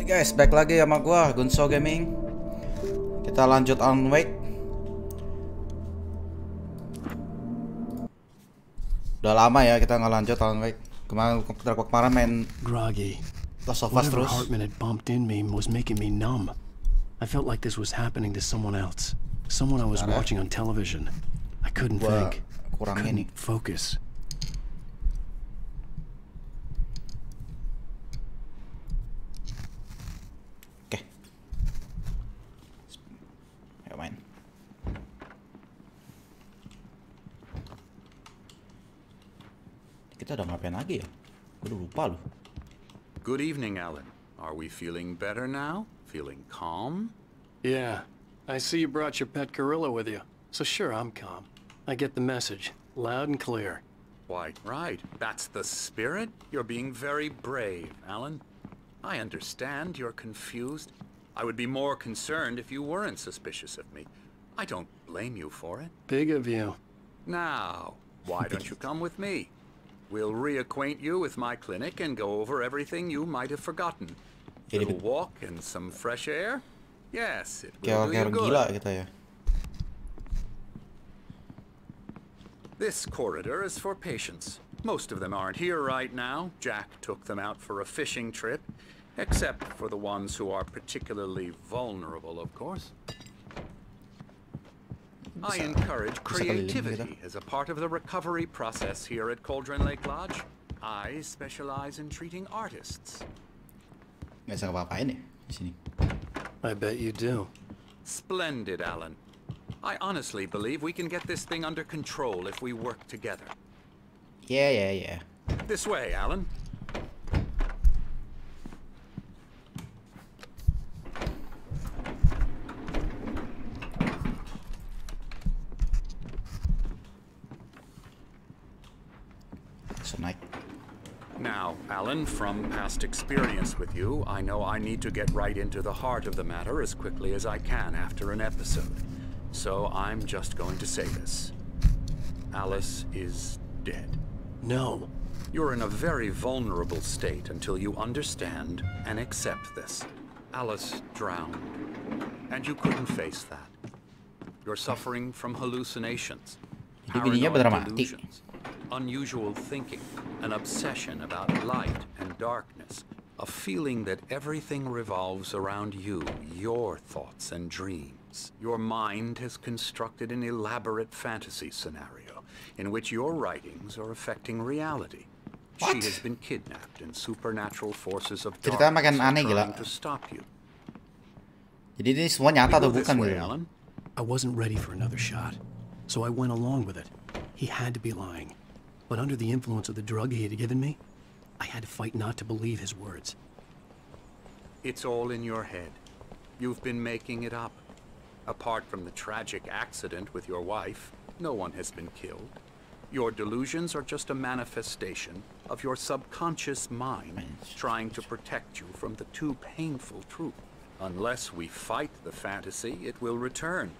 Guys, back lagi sama gua Gunso Gaming. Kita lanjut Alan Wake. Udah lama ya kita nggak lanjut Alan Wake. Kemarin main groggy. Last of Us terus. Hartman had bumped in me was making me numb. I felt like this was happening to someone else. Someone I was watching on television. I couldn't think. Couldn't focus. Oke. Ayo main. Kita udah ngapain lagi ya? Gue udah lupa loh. Good evening, Alan. Are we feeling better now? Feeling calm? Yeah. I see you brought your pet gorilla with you. So sure, I'm calm. I get the message. Loud and clear. Why, right. That's the spirit. You're being very brave, Alan. I understand you're confused. I would be more concerned if you weren't suspicious of me. I don't blame you for it. Big of you. Now, why don't you come with me? We'll reacquaint you with my clinic and go over everything you might have forgotten. A little walk and some fresh air? Yes, it will do you good. Gila kita ya. This corridor is for patients. Most of them aren't here right now. Jack took them out for a fishing trip, except for the ones who are particularly vulnerable, of course. I encourage creativity as a part of the recovery process here at Cauldron Lake Lodge. I specialize in treating artists. Nggak bisa ngapa-ngapain ya di sini. I bet you do. Splendid, Alan. I honestly believe we can get this thing under control if we work together. Yeah. This way, Alan. Now, Alan, from past experience with you, I know I need to get right into the heart of the matter as quickly as I can after an episode. So I'm just going to say this. Alice is dead. No. You're in a very vulnerable state until you understand and accept this. Alice drowned, and you couldn't face that. You're suffering from hallucinations, paranoid delusions, unusual thinking, an obsession about light and darkness, a feeling that everything revolves around you, your thoughts and dreams. Your mind has constructed an elaborate fantasy scenario in which your writings are affecting reality. What? She has been kidnapped and supernatural forces of darkness are trying to stop you. Jadi ini semua nyata atau bukan gitu? I wasn't ready for another shot, so I went along with it. He had to be lying. But under the influence of the drug he had given me, I had to fight not to believe his words. It's all in your head. You've been making it up. Apart from the tragic accident with your wife, no one has been killed. Your delusions are just a manifestation of your subconscious mind trying to protect you from the too painful truth. Unless we fight the fantasy, it will return.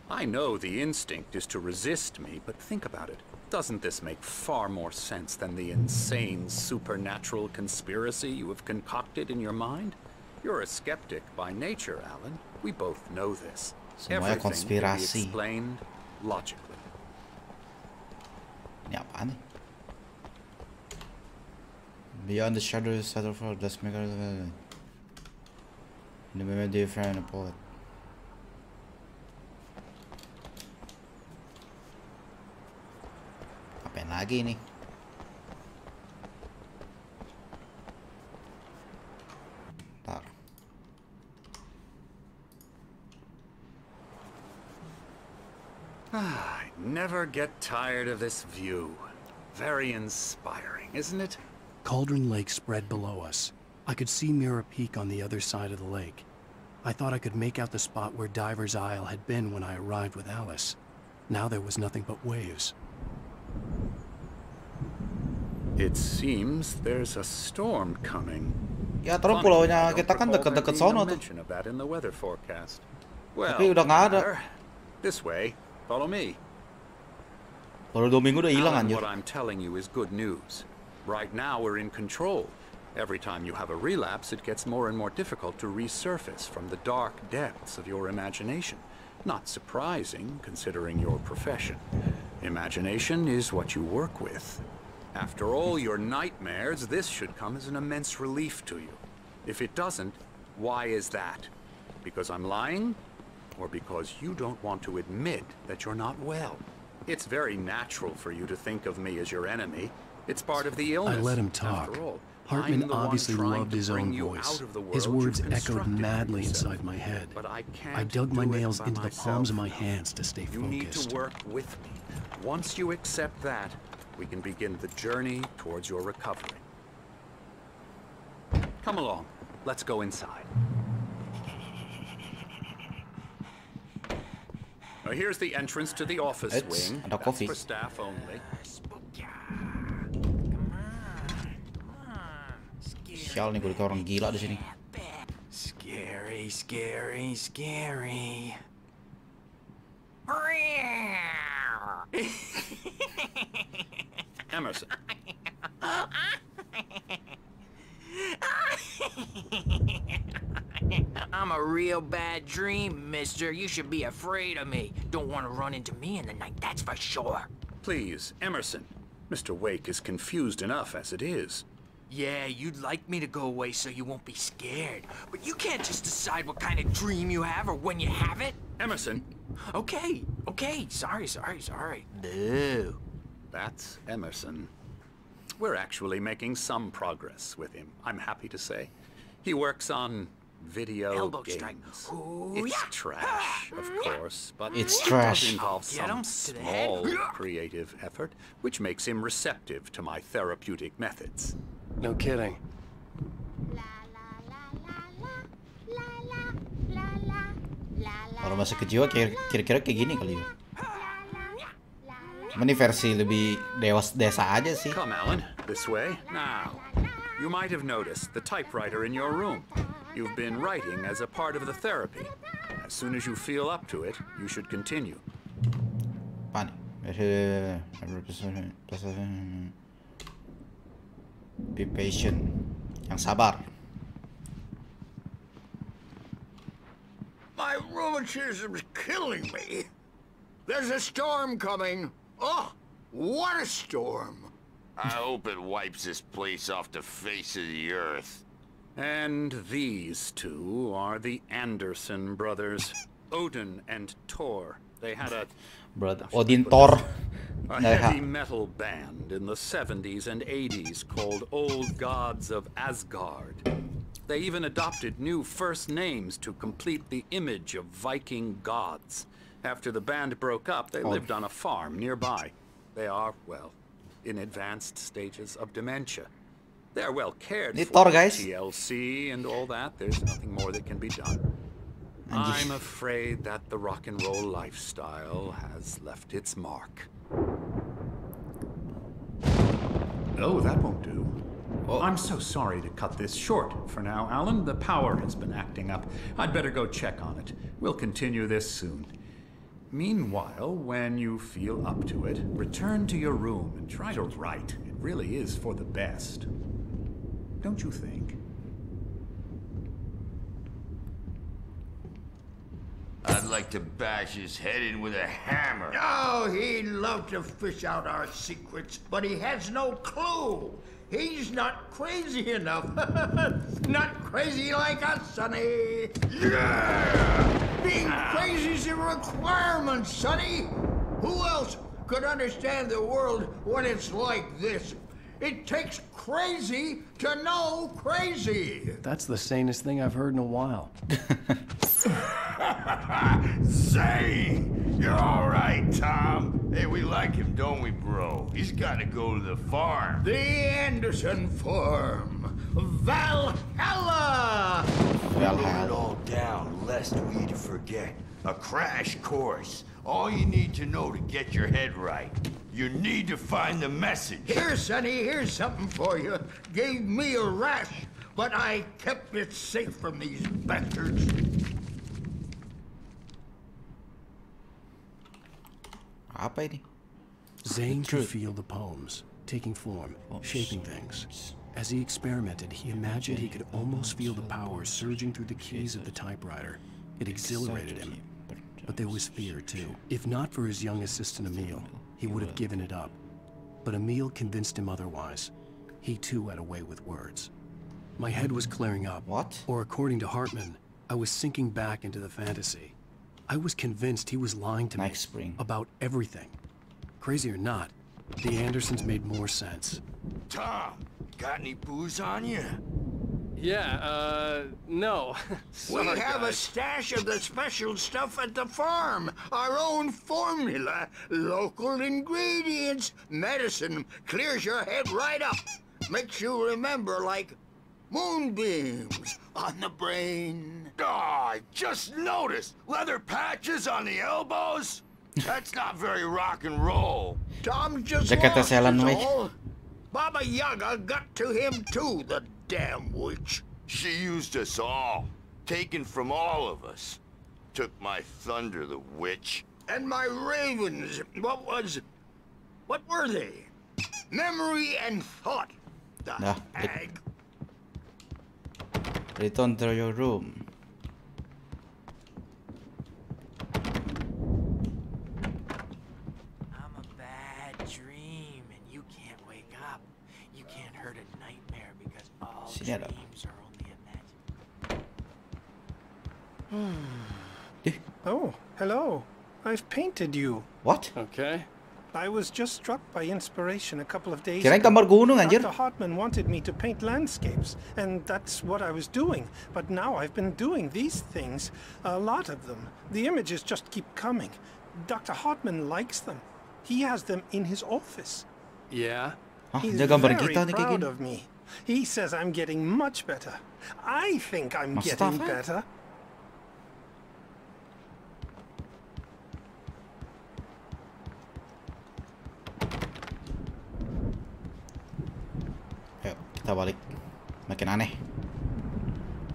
I know the instinct is to resist me, but think about it. Doesn't this make far more sense than the insane supernatural conspiracy you have concocted in your mind? You're a skeptic by nature, Alan. We both know this. Everything can be explained logically. Ini apaan nih? Beyond the shadows, settle for the maker. The moment they find a poet. Apain lagi nih? Ntar. I never get tired of this view. Very inspiring, isn't it? Cauldron Lake spread below us. I could see Mirror Peak on the other side of the lake. I thought I could make out the spot where Diver's Isle had been when I arrived with Alice. Now there was nothing but waves. It seems there's a storm coming. Ya terus pulaunya kita kan deket-deket sono tuh. Tapi udah nggak ada. This way, follow me. Baru 2 minggu udah hilang anjir. What I'm telling you is good news. Right now we're in control. Every time you have a relapse, it gets more and more difficult to resurface from the dark depths of your imagination. Not surprising, considering your profession. Imagination is what you work with. After all your nightmares, this should come as an immense relief to you. If it doesn't, why is that? Because I'm lying? Or because you don't want to admit that you're not well? It's very natural for you to think of me as your enemy. It's part of the illness. I let him talk. After all, Hartman obviously loved his own voice. His words echoed madly inside my head. But I I dug my nails into the palms of my hands to stay You need focused. to work with me. Once you accept that, we can begin the journey towards your recovery. Come along. Let's go inside. Now, here's the entrance to the office wing. Ada That's coffee. for staff only. Sial nih, gue kayak orang gila di sini. Scary, scary, scary. Emerson. I'm a real bad dream, mister. You should be afraid of me. Don't want to run into me in the night, that's for sure. Please, Emerson. Mr. Wake is confused enough as it is. Yeah, you'd like me to go away so you won't be scared. But you can't just decide what kind of dream you have or when you have it. Emerson. Okay, sorry. Boo. That's Emerson. We're actually making some progress with him, I'm happy to say. He works on video Elbow games. strike. Ooh, It's yeah. trash, of course, but It's it trash. does involve Get some him to the head. small creative effort, which makes him receptive to my therapeutic methods. No kidding. Kalau masih kejiwa kira-kira kayak gini kali ya. Cuma ini versi lebih desa aja sih. Come, Alan, this way. Now, you might have noticed the typewriter in your room. You've been writing as a part of the therapy. As soon as you feel up to it, you should continue. Apa nih? Be patient. Yang sabar. My rheumatism's killing me. There's a storm coming. Oh, what a storm. I hope it wipes this place off the face of the earth. And these two are the Anderson brothers, Odin and Thor. They had a Brother Odin Thor. heavy metal band in the 70s and 80s called Old Gods of Asgard. They even adopted new first names to complete the image of Viking gods. After the band broke up, they lived on a farm nearby. They are, well, in advanced stages of dementia. They're well cared Ini for, Thor, guys. TLC and all that. There's nothing more that can be done. I'm afraid that the rock and roll lifestyle has left its mark. Oh, that won't do. Oh. I'm so sorry to cut this short for now, Alan. The power has been acting up. I'd better go check on it. We'll continue this soon. Meanwhile, when you feel up to it, return to your room and try to write. It really is for the best. Don't you think? I'd like to bash his head in with a hammer. Oh, he'd love to fish out our secrets, but he has no clue. He's not crazy enough. Not crazy like us, Sonny. Yeah! Being crazy's a requirement, Sonny. Who else could understand the world when it's like this? It takes crazy to know crazy. That's the sanest thing I've heard in a while. Zane! You're all right, Tom. Hey, we like him, don't we, bro? He's got to go to the farm. The Anderson Farm. Valhalla! Write it all down, lest we forget. A crash course. All you need to know to get your head right. You need to find the message. Here, Sonny, here's something for you. Gave me a rash, but I kept it safe from these bastards. Apa ini? Zane could feel the poems, taking form, shaping things. As he experimented, he imagined he could almost feel the power surging through the keys of the typewriter. It exhilarated him. But there was fear, too. If not for his young assistant Emil, he would have given it up. But Emil convinced him otherwise. He, too, had a way with words. My head was clearing up. What? Or according to Hartman, I was sinking back into the fantasy. I was convinced he was lying to me about everything. Crazy or not, the Andersons made more sense. Tom, got any booze on you? Yeah, no. We have a stash of the special stuff at the farm. Our own formula. Local ingredients. Medicine clears your head right up. Makes you remember like moonbeams on the brain. Oh, I just noticed. Leather patches on the elbows? That's not very rock and roll. Tom just Jakarta lost Salon, his Mike. all. Baba Yaga got to him too, the damn witch. She used us all. Taken from all of us. Took my thunder, the witch. And my ravens, what were they? Memory and thought. The Nah, hag. Return to your room. I'm a bad dream, and you can't wake up. You can't hurt a nightmare because all Sini ada. dreams are only imagined. Oh, hello. I've painted you. What? Okay. I was just struck by inspiration a couple of days Kirain ago. gambar gunung anjir. Dr. Hartman wanted me to paint landscapes, and that's what I was doing. But now I've been doing these things, a lot of them. The images just keep coming. Dr. Hartman likes them. He has them in his office. Yeah? Hah, He's dia gambar very kita nih kayak proud gini. of me. He says I'm getting much better. I think I'm getting Mustafa? better. Ayo, kita balik. Makin aneh.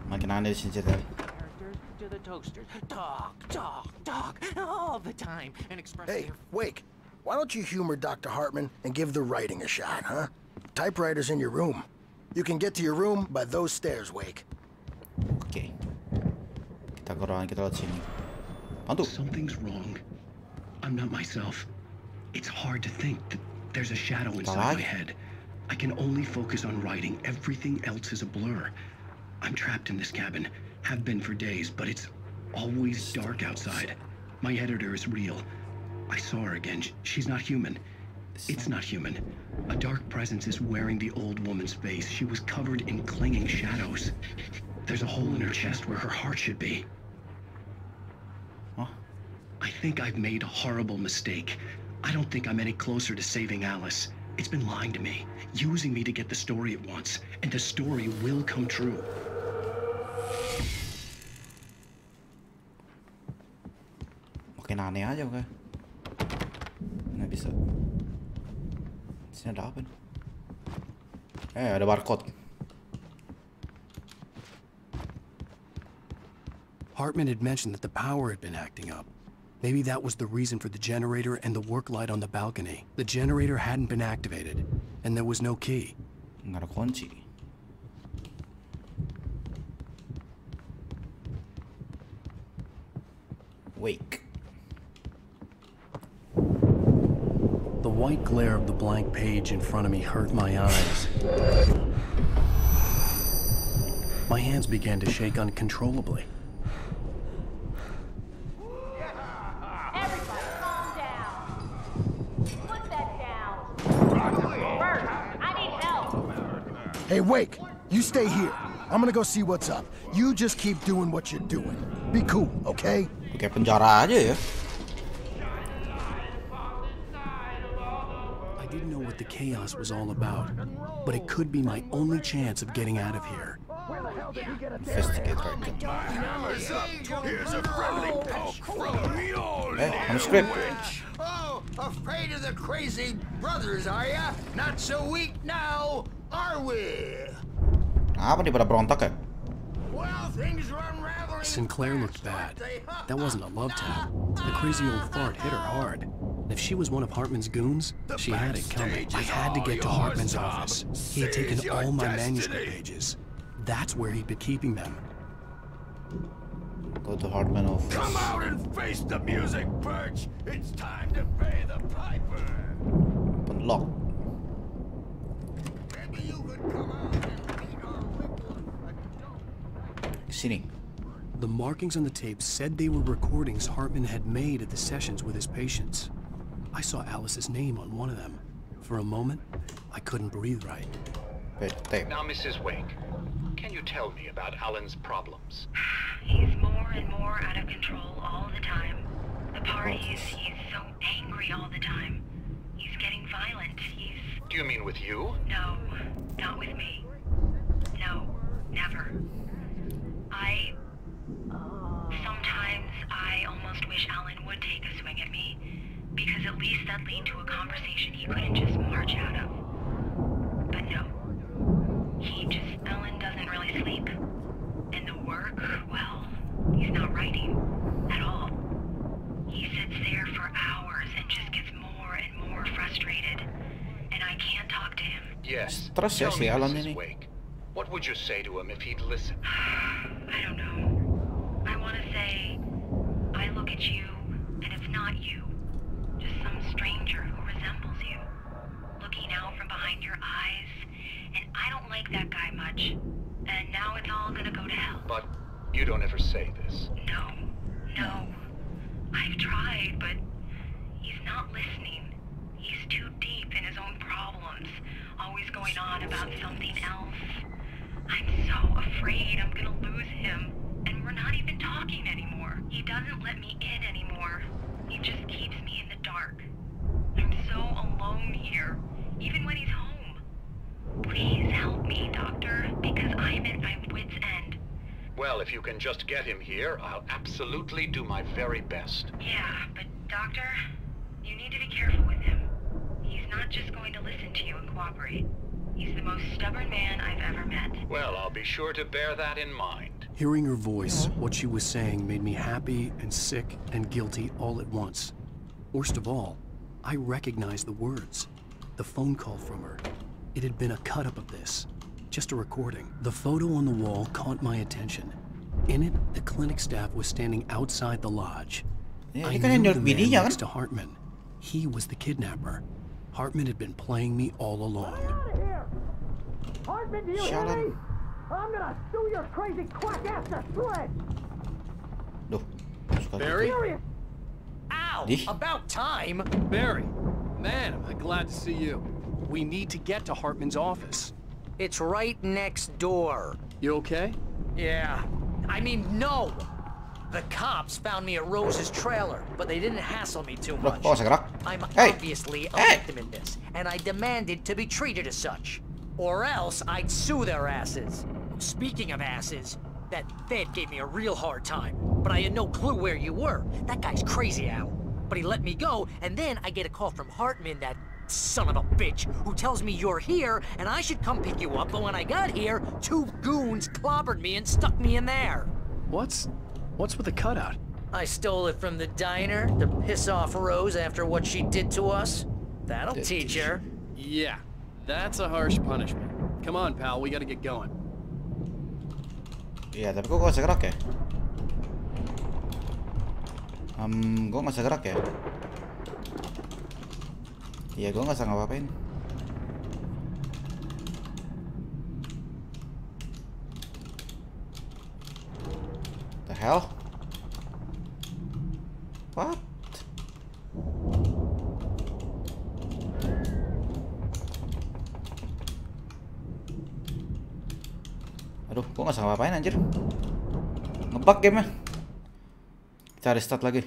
Makin aneh di sini cerita. Characters to the toasters. Talk all the time and express Hey, their Wake, why don't you humor Dr. Hartman and give the writing a shot, huh? Typewriter's in your room. You can get to your room by those stairs, Wake. Oke. Kita ke ruangan kita lewat sini. Pantu. Something's wrong. I'm not myself. It's hard to think that there's a shadow inside my head. I can only focus on writing. Everything else is a blur. I'm trapped in this cabin. Have been for days, but it's always dark outside. My editor is real. I saw her again. She's not human. It's not human. A dark presence is wearing the old woman's face. She was covered in clinging shadows. There's a hole in her chest where her heart should be. Huh? I think I've made a horrible mistake. I don't think I'm any closer to saving Alice. It's been lying to me, using me to get the story it wants, and the story will come true. Makin aneh aja oke. Nggak bisa. Sini ada apa nih? Ada barcode. Hartman had mentioned that the power had been acting up. Maybe that was the reason for the generator and the work light on the balcony. The generator hadn't been activated, and there was no key. Nggak ada kunci. Wake. The white glare of the blank page in front of me hurt my eyes. My hands began to shake uncontrollably. Everybody calm down. Put that down. First, I need help. Hey, Wake, you stay here. I'm gonna go see what's up. You just keep doing what you're doing. Be cool, okay? Kayak penjara aja ya. I didn't know what the chaos was all about, but it could be my only chance of getting out of here. Investigate right now. Here's a friendly poke from the old manuscript. Oh, afraid of the crazy brothers, are ya? Not so weak now, are we? Apa nih pada berontak ya? Well, things run rather Sinclair looked bad. That wasn't a love tap. The crazy old fart hit her hard. If she was one of Hartman's goons, she had it coming. I had to get to Hartman's office. He had taken all my manuscript pages. That's where he'd been keeping them. Go to Hartman office. Come out and face the music, Birch! It's time to pay the piper! Open lock. Maybe you could come out and meet our wiggle. Sini. The markings on the tape said they were recordings Hartman had made at the sessions with his patients. I saw Alice's name on one of them. For a moment, I couldn't breathe right. Wait, tape. Now, Mrs. Wake, can you tell me about Alan's problems? He's more and more out of control all the time. The parties, he's so angry all the time. He's getting violent. Do you mean with you? No, not with me. No, never. Sometimes I almost wish Alan would take a swing at me, because at least that'd lead to a conversation he couldn't just march out of. But no. Alan doesn't really sleep. And the work, well, he's not writing at all. He sits there for hours and just gets more and more frustrated. And I can't talk to him. Yes. Stress ya Tell si me, Alan Mrs. ini. Wake, what would you say to him if he'd listen? I don't know. I want to say, I look at you, and it's not you. Just some stranger who resembles you. Looking out from behind your eyes. And I don't like that guy much. And now it's all gonna go to hell. But you don't ever say this. No. I've tried, but he's not listening. He's too deep in his own problems. Always going on about something else. I'm so afraid I'm gonna lose him. And we're not even talking anymore. He doesn't let me in anymore. He just keeps me in the dark. I'm so alone here, even when he's home. Please help me, Doctor, because I'm at my wit's end. Well, if you can just get him here, I'll absolutely do my very best. Yeah, but Doctor, you need to be careful with him. He's not just going to listen to you and cooperate. He's the most stubborn man I've ever met. Well, I'll be sure to bear that in mind. Hearing her voice, what she was saying made me happy and sick and guilty all at once. Worst of all, I recognized the words. The phone call from her. It had been a cut-up of this. Just a recording. The photo on the wall caught my attention. In it, the clinic staff was standing outside the lodge. I knew the man next to Hartman. He was the kidnapper. Hartman had been playing me all along. Hartman, do you hear me? I'm gonna sue your crazy quack ass to shreds! Barry? Ow! About time! Barry, man, am I glad to see you. We need to get to Hartman's office. It's right next door. You okay? Yeah. I mean, no! The cops found me at Rose's trailer, but they didn't hassle me too much. I'm obviously a victim in this, and I demanded to be treated as such. Or else I'd sue their asses. Speaking of asses, that Fed gave me a real hard time, but I had no clue where you were. That guy's crazy, Al. But he let me go, and then I get a call from Hartman, that son of a bitch, who tells me you're here, and I should come pick you up, but when I got here, 2 goons clobbered me and stuck me in there. What's with the cutout? I stole it from the diner to piss off Rose after what she did to us. That'll teach her. Yeah, that's a harsh punishment. Come on, pal, we gotta get going. Iya, tapi kok gak bisa gerak ya? Gue gak bisa gerak ya? Iya, gue gak bisa ngapa-ngapain. The hell? What? Aduh, gue gak bisa ngapa-ngapain anjir. Ngebug game-nya. Kita restart lagi.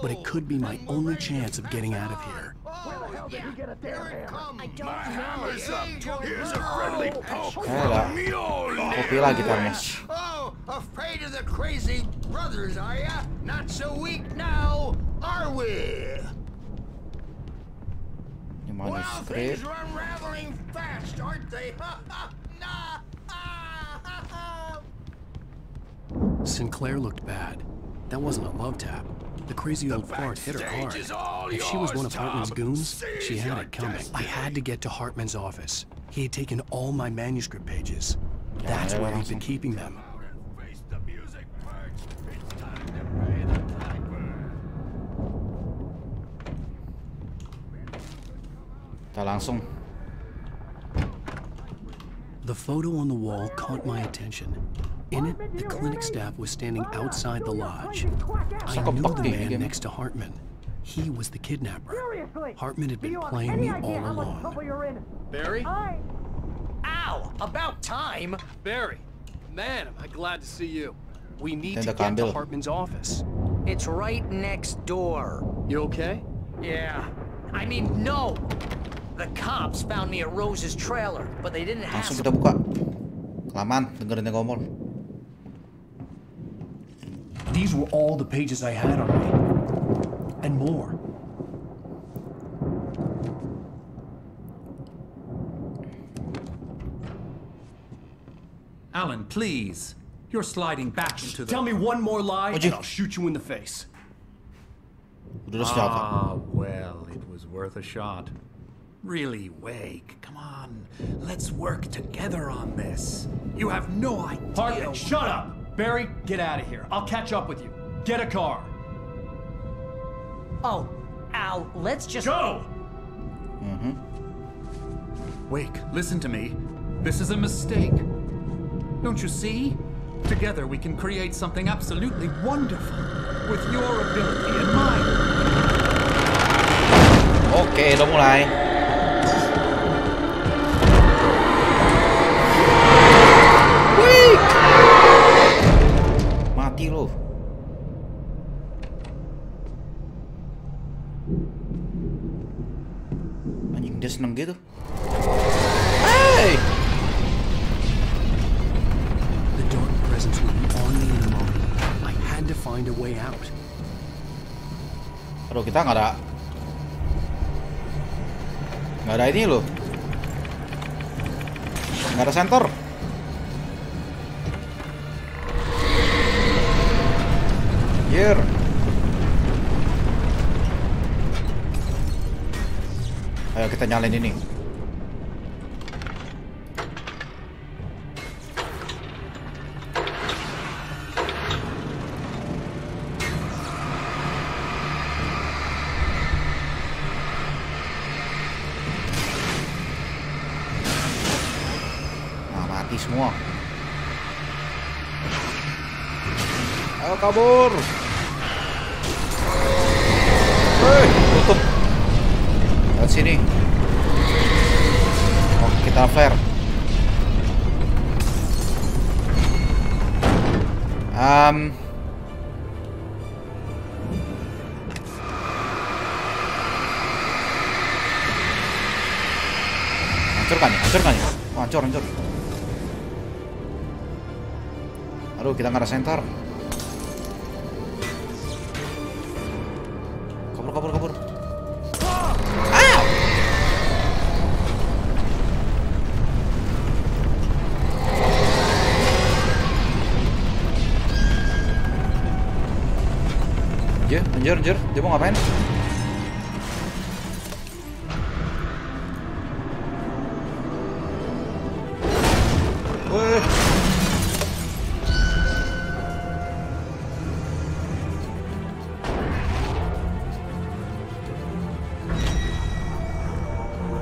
But it could be my only chance of getting out of here. Kopi lagi Tarmes. Oh, afraid of the crazy brothers, are ya? Not so weak now, are we? Well, things are unraveling fast, aren't they? Sinclair looked bad. That wasn't a love tap. The crazy old fart hit her hard. If she was one of Hartman's goons, she had it coming. I had to get to Hartman's office. He had taken all my manuscript pages. That's where he'd been keeping them. Kita langsung. The photo on the wall caught my attention. In it, the clinic staff was standing outside the lodge. I knew the man next to Hartman. He was the kidnapper. Hartman had been playing me all along. Barry? Ow! About time! Barry! Man, am I glad to see you. We need to get to Hartman's office. It's right next door. You okay? Yeah. I mean, no! The cops found me at Rose's trailer, but they didn't have... Langsung kita buka. Kelamaan dengerin dia ngomong. These were all the pages I had on me. And more. Alan, please. You're sliding back into the... Tell me one more lie and I'll shoot you in the face. Ah, well, it was worth a shot. Really, Wake, come on. Let's work together on this. You have no idea... Hartman, shut up! Barry, get out of here. I'll catch up with you. Get a car. Oh, Al, let's just... Go! Wake, listen to me. This is a mistake. Don't you see? Together we can create something absolutely wonderful. With your ability and mine. Oke, udah mulai. Wih! Mati lo. Anjing, dia seneng gitu. Hey! The dark presence would be on me in a moment. I had to find a way out. Aduh, kita nggak ada ini loh. Nggak ada center. Here. Ayo kita nyalain ini. Semua. Ayo kabur. Hei, tutup. Lihat sini. Oh, kita fair. Hancur kan ya? Oh, hancur. Aduh, kita nggak ada center. Kabur. Ah! Anjir. Dia mau ngapain?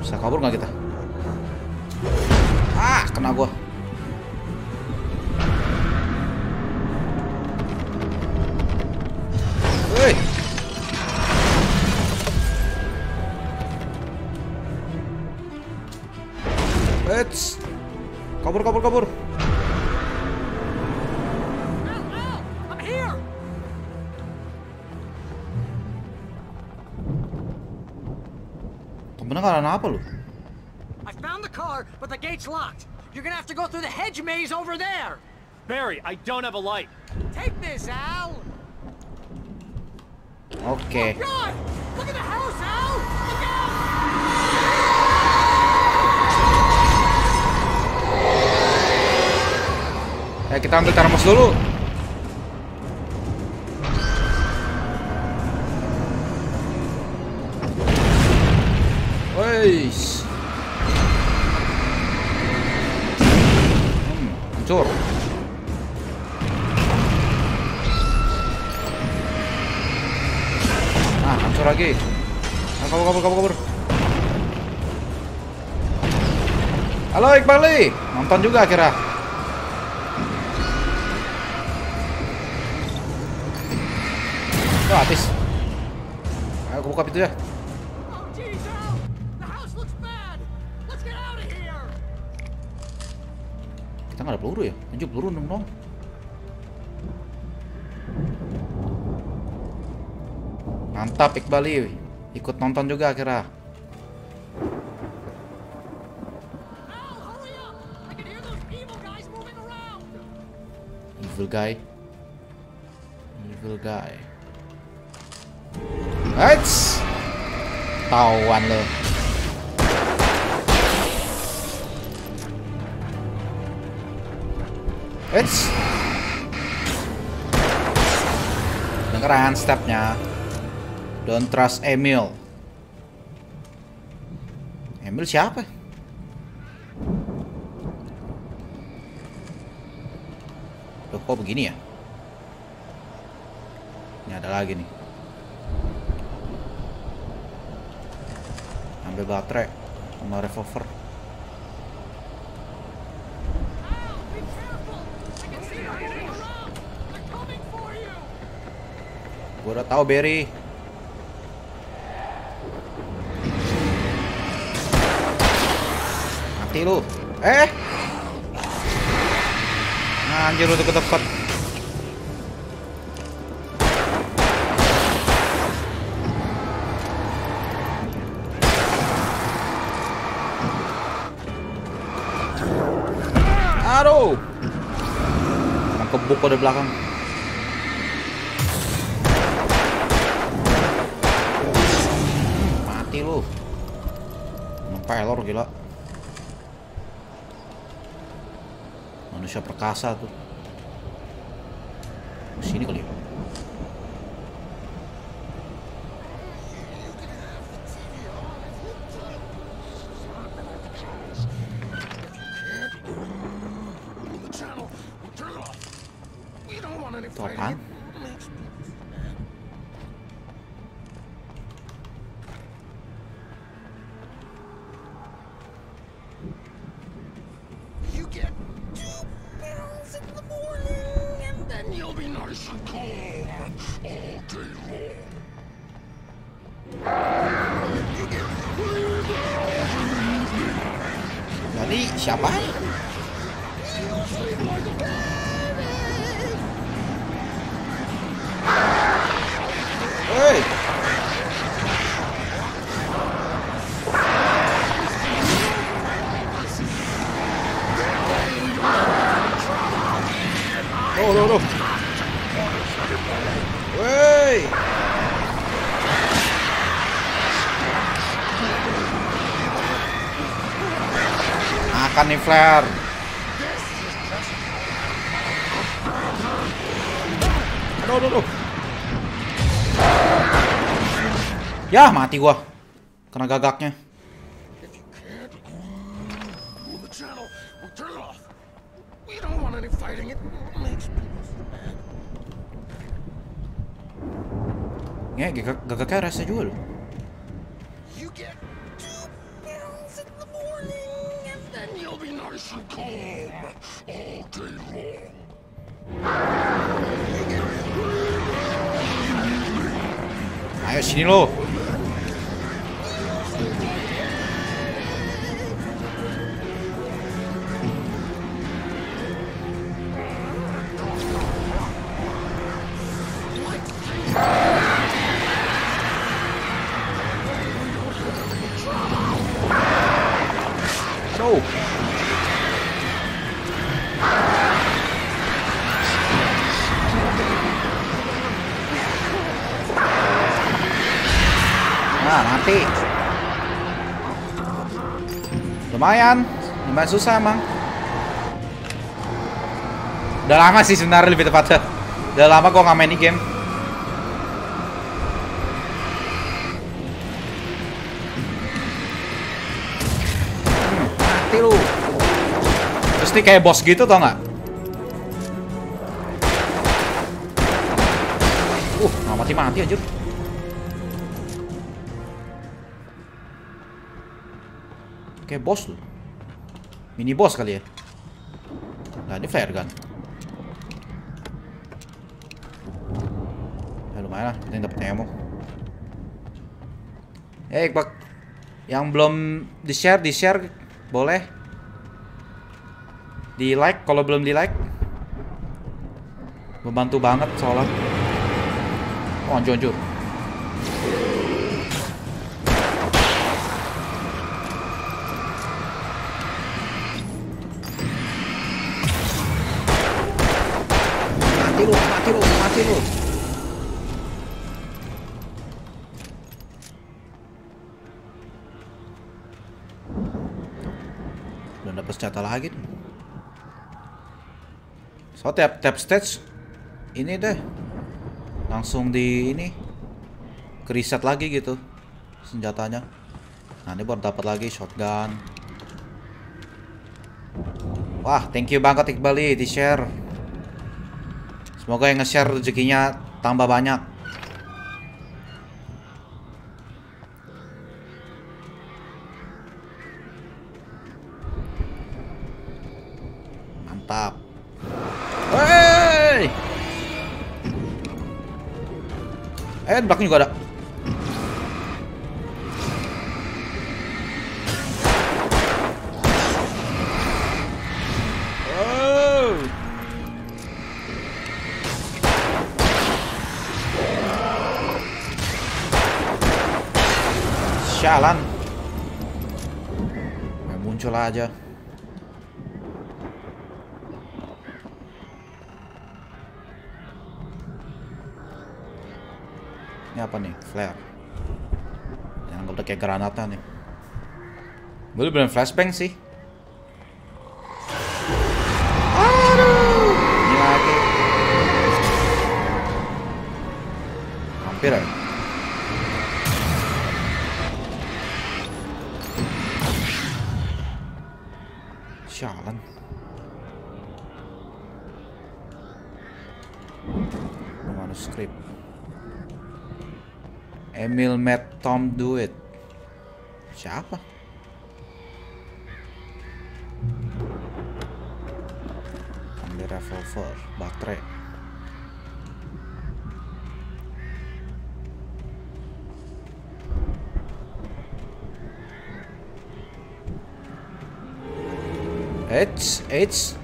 Bisa kabur nggak kita? Ah, kena gua. Hei. Let's kabur. I'm here. Kebenaran apa lu? I found the car, but the gate's locked. You're gonna have to go through the hedge maze over there. Barry, I don't have a light. Take this, Al. Oke. Oh God! Look at the house, Al. Look out! Kita ambil termos dulu. lagi. Kabur. Halo Iqbali, nonton juga akhirnya. Oh, habis. Ayo buka pintu ya. Kita nggak ada peluru ya? Lanjut peluru dong. Mantap Iqbali, ikut nonton juga akhirnya. Evil guy. Eits, tawan lo. Eits, dengeran stepnya. Don't trust Emil. Emil siapa? Loh, kok begini ya? Ini ada lagi nih. Ambil baterai sama revolver. Gua udah tahu Barry. Mati lu. Anjir lu deket-deket. Aduh. Kebuk pada belakang. Mati lu. Pelor gila. Manusia perkasa tuh. Sini kali ya. Itu apaan? Jadi siapa? Hei. Loh. Wey. Makan nih flare. Aduh. Ya, mati gua. Kena gagaknya. Ya, gagaknya rasa juga loh. Ayo sini lo. Aduh. Nah, mati. Lumayan susah emang. Udah lama sih sebenarnya, lebih tepatnya. Udah lama gua nggak main ini game. Mati lu. Terus nih kayak boss gitu, tau nggak? Nggak mati-mati anjir. Kayak bos loh. Mini boss kali ya. Nah ini flare gun. Ya lumayan lah, kita dapet ammo. Pak, yang belum di share boleh. Di like kalau belum di like. Membantu banget soalnya. Oh, anjur. Mati lu. Udah dapet senjata lagi tuh. So tiap stage ini deh langsung di ini ke reset lagi gitu senjatanya. Nah ini baru dapat lagi shotgun. Wah thank you banget Iqbali di share. Semoga yang nge-share rezekinya tambah banyak. Mantap. Hey! Di belakang juga ada. Jalan. Muncul aja. Ini apa nih? Flare. Yang udah kayak granatnya nih. Gue beneran flashbang sih. Aduh. Ini lagi. Hampir ya. Jalan. Manuskrip. Emil met Tom do it. Siapa? Ambil revolver, baterai. It's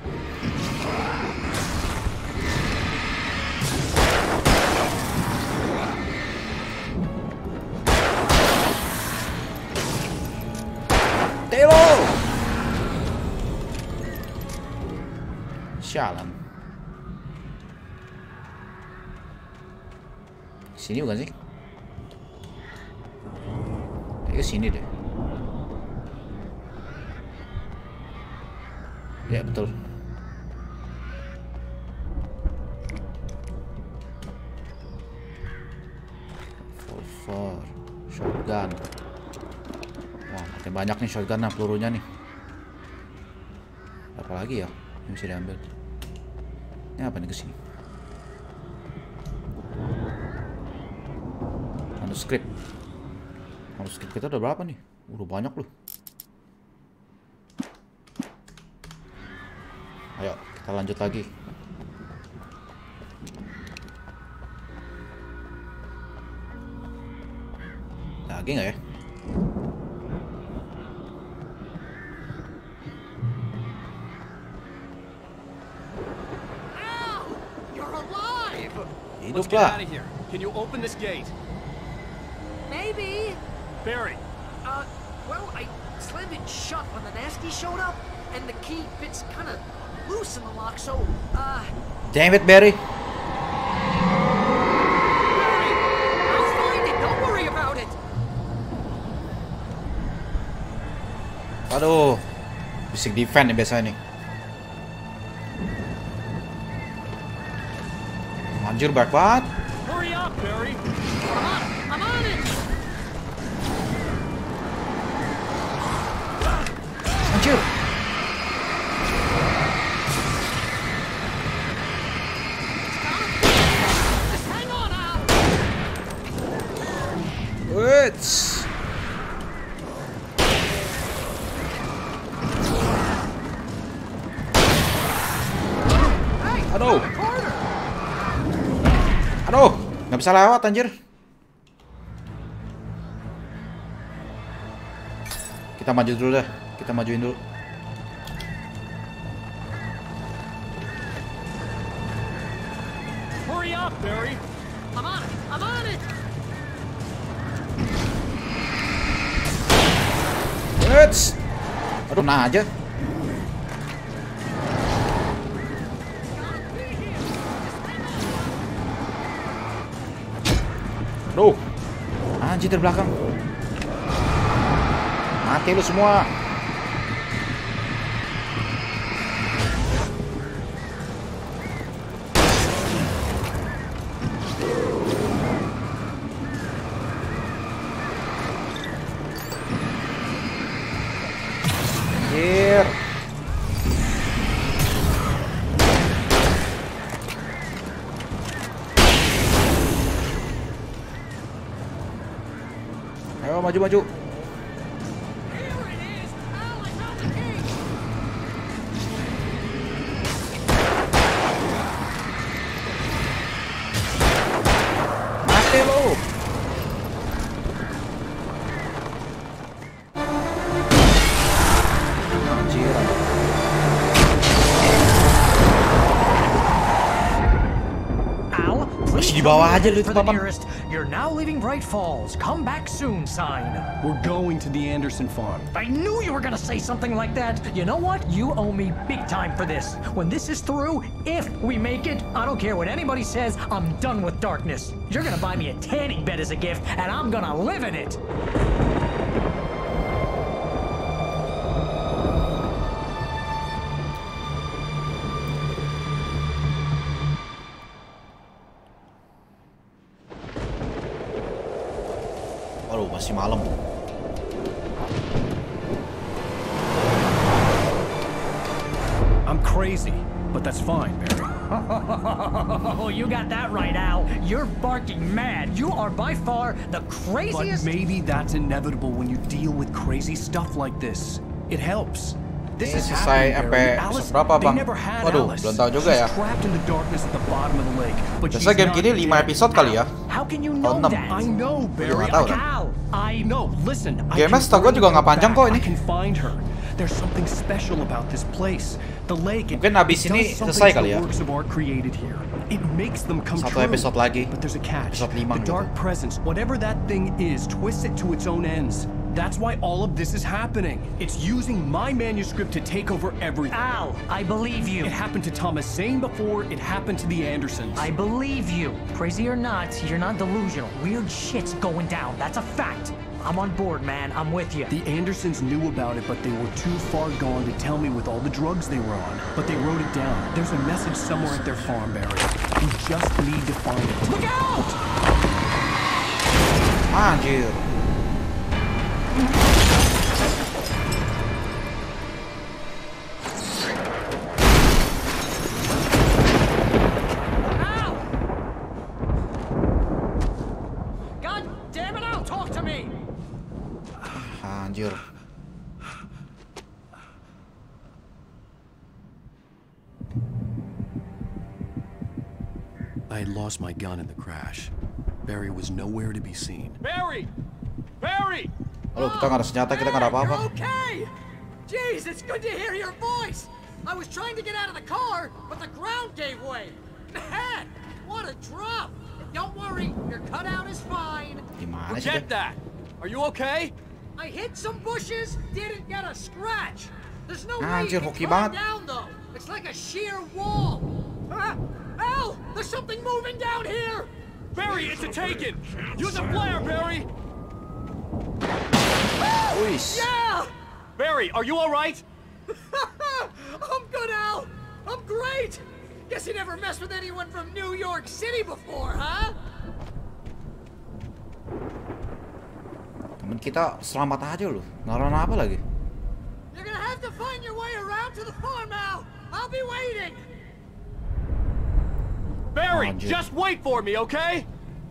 Telo. Jalan. Sini bukan sih? Ayo sini deh. Ya betul. Revolver, shotgun. Wah, makin banyak nih shotgun nah pelurunya nih. Apa lagi ya yang bisa diambil? Ini apa nih kesini? Manuskrip. Manuskrip kita udah berapa nih? Udah banyak loh. Ayo, kita lanjut lagi. Lagi nggak ya? Let's get out of here. Can you open this gate? Maybe. Barry. Well, I slammed it shut when the nasty showed up, and the key fits kind of loose in the lock, so, Damn it, Barry. Barry, I'll find it. Don't worry about it. Aduh. Bisik defend nih biasanya nih. Anjir, baik banget. Hurry up, Barry. I'm on it. Anjir. Just hang on, Al. Wait. Aduh, nggak bisa lewat anjir. Kita maju dulu deh. Kita majuin dulu. Hurry up, Barry. I'm on it. I'm on it. Let's. Aduh, nah aja. Aduh. Anjir dari belakang. Mati lu semua. Anjir. Ayo maju-maju. Mati lu. Anjir. Al, Masih di bawah aja lu itu, for the Paman. nearest. You're now leaving Bright Falls. Come back soon sign. We're going to the Anderson farm. I knew you were gonna say something like that. You know what? You owe me big time for this. When this is through, if we make it, I don't care what anybody says, I'm done with darkness. You're gonna buy me a tanning bed as a gift, and I'm gonna live in it. Waduh, masih malam. I'm crazy, but that's fine, Barry. Oh, you got that right, Al. You're barking mad. You are by far the But craziest. maybe that's inevitable when you deal with crazy stuff like this. It helps. This Ini is selesai happening, Barry. sampai Alice, berapa, they Bang? never had Waduh, Alice. belum tahu juga ya. She's trapped in the darkness at the bottom of the lake, but she's Biasanya game not gini 5 dead. episode kali ya. How can you Tahun know 6. that? I know, Barry. nggak tahu, kan? Al, I No, listen. Game-nya setahu gue juga nggak panjang kok ini. I can find her. There's something special about this place. The lake. Mungkin abis ini selesai kali ya. Works of art created here. It makes them come Satu true. episode lagi. But there's a catch. Episode 5 The dark gitu. presence, whatever that thing is, twists it to its own ends. That's why all of this is happening. It's using my manuscript to take over everything. Al, I believe you. It happened to Thomas Zane before, it happened to the Andersons. I believe you. Crazy or not, you're not delusional. Weird shit's going down. That's a fact. I'm on board, man. I'm with you. The Andersons knew about it, but they were too far gone to tell me with all the drugs they were on. But they wrote it down. There's a message somewhere at their farm, Barry. We just need to find it. Look out! Anjir. Al! God damn it, Al, talk to me! Anjir. I had lost my gun in the crash. Barry was nowhere to be seen. Barry! Barry! Aduh, kita nggak ada senjata, kita nggak ada apa-apa. You're okay! Jeez, it's good to hear your voice! I was trying to get out of the car, but the ground gave way. Man, what a drop! Don't worry, your cutout is fine. Gimana sih? Forget that! Are you okay? I hit some bushes, didn't get a scratch. There's no way Anjir, you hoki can climb banget. down though. It's like a sheer wall. Al, there's something moving down here. Barry, it's a taken! Use a flare, Barry! Wis. Yeah! Barry, are you alright? I'm good, Al. I'm great. Guess you never messed with anyone from New York City before, huh? Temen kita selamat aja loh. Naruh apa lagi? You're gonna have to find your way around to the farm, Al. I'll be waiting. Barry, Lanjut. just wait for me, okay?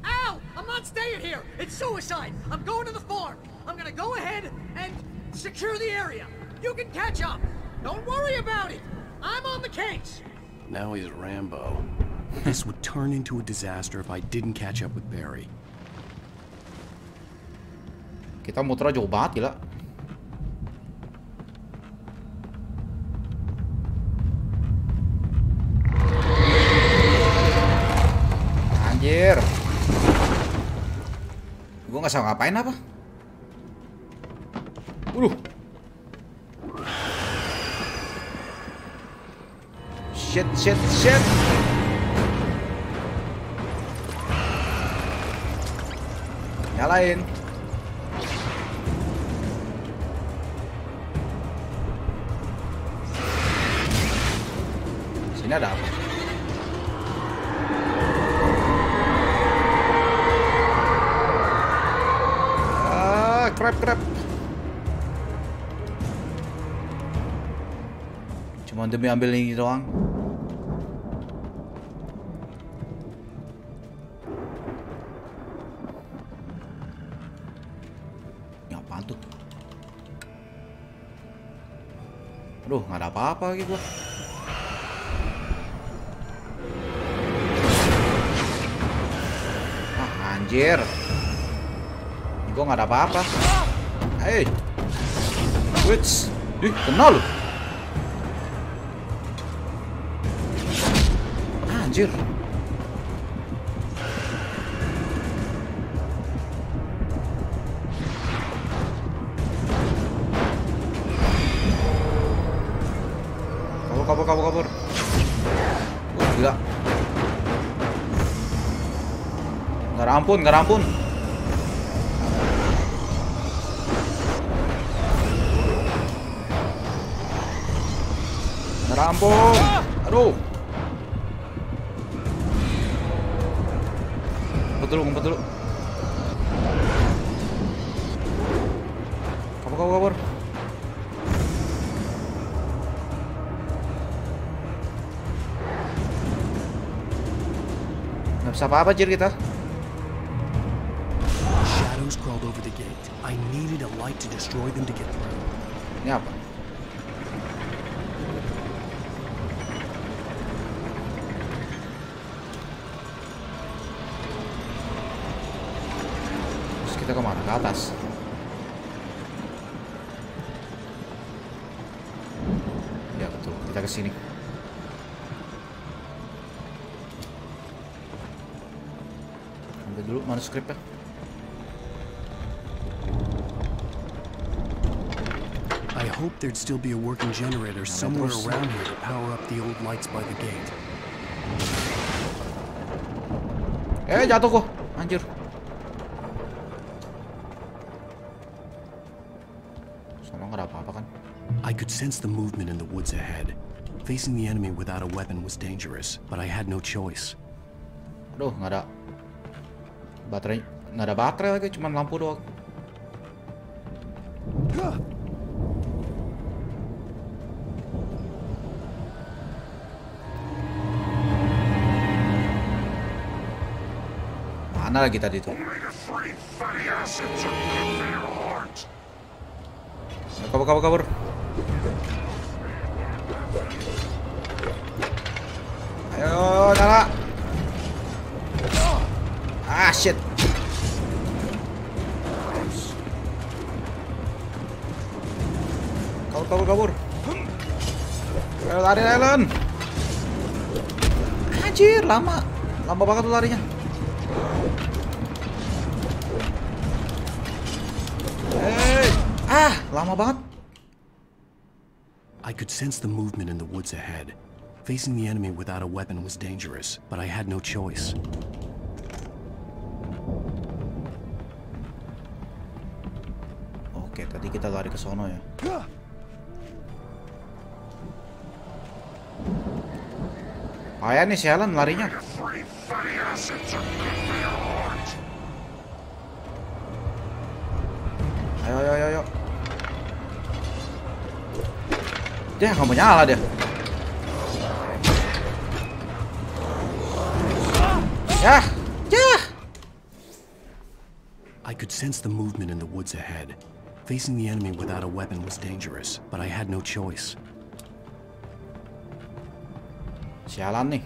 Al, I'm not staying here. It's suicide. I'm going to the farm. I'm gonna go ahead and secure the area. You can catch up. Don't worry about it. I'm on the case. Now he's Rambo. This would turn into a disaster if I didn't catch up with Barry. Kita muter jauh banget gila. Anjir. Gue nggak salah ngapain apa? Shit. Nyalain. Sini ada apa? Crap. Cuma demi ambil ini doang. Ini apaan tuh? Aduh, nggak ada apa-apa lagi gua. Anjir. Gua nggak ada apa-apa. Hey, wits, kena lu. Anjir. Kabur. Gila. Nggak rampun. Rampung. Aduh. Ngumpet dulu. Kabur. Nggak bisa apa-apa Jir kita. Shadows crawled over the gate. I needed a light to destroy them to get through. Ini apa? Kita kemana? Ke atas. Ya betul, kita ke sini. Ambil dulu manuskripnya. I hope there'd still be a working generator somewhere around here to power up the old lights by the gate. Jatuh gua. Anjir. I could sense the movement in the woods ahead. Facing the enemy without a weapon was dangerous, but I had no choice. Aduh, nggak ada baterai lagi, cuma lampu doang. Mana lagi tadi tuh? Kabur. Ayo, nyala. Ah, shit. Kabur. Ayo, lari, Alan. Anjir, lama banget tuh larinya. Lama banget. I could sense the movement in the woods ahead. Facing the enemy without a weapon was dangerous, but I had no choice. Oke, tadi kita lari ke sono ya. Payah nih si Alan larinya. Ayo. Dia nggak mau nyala dia. Ya. I could sense the movement in the woods ahead. Facing the enemy without a weapon was dangerous, but I had no choice. Sialan nih.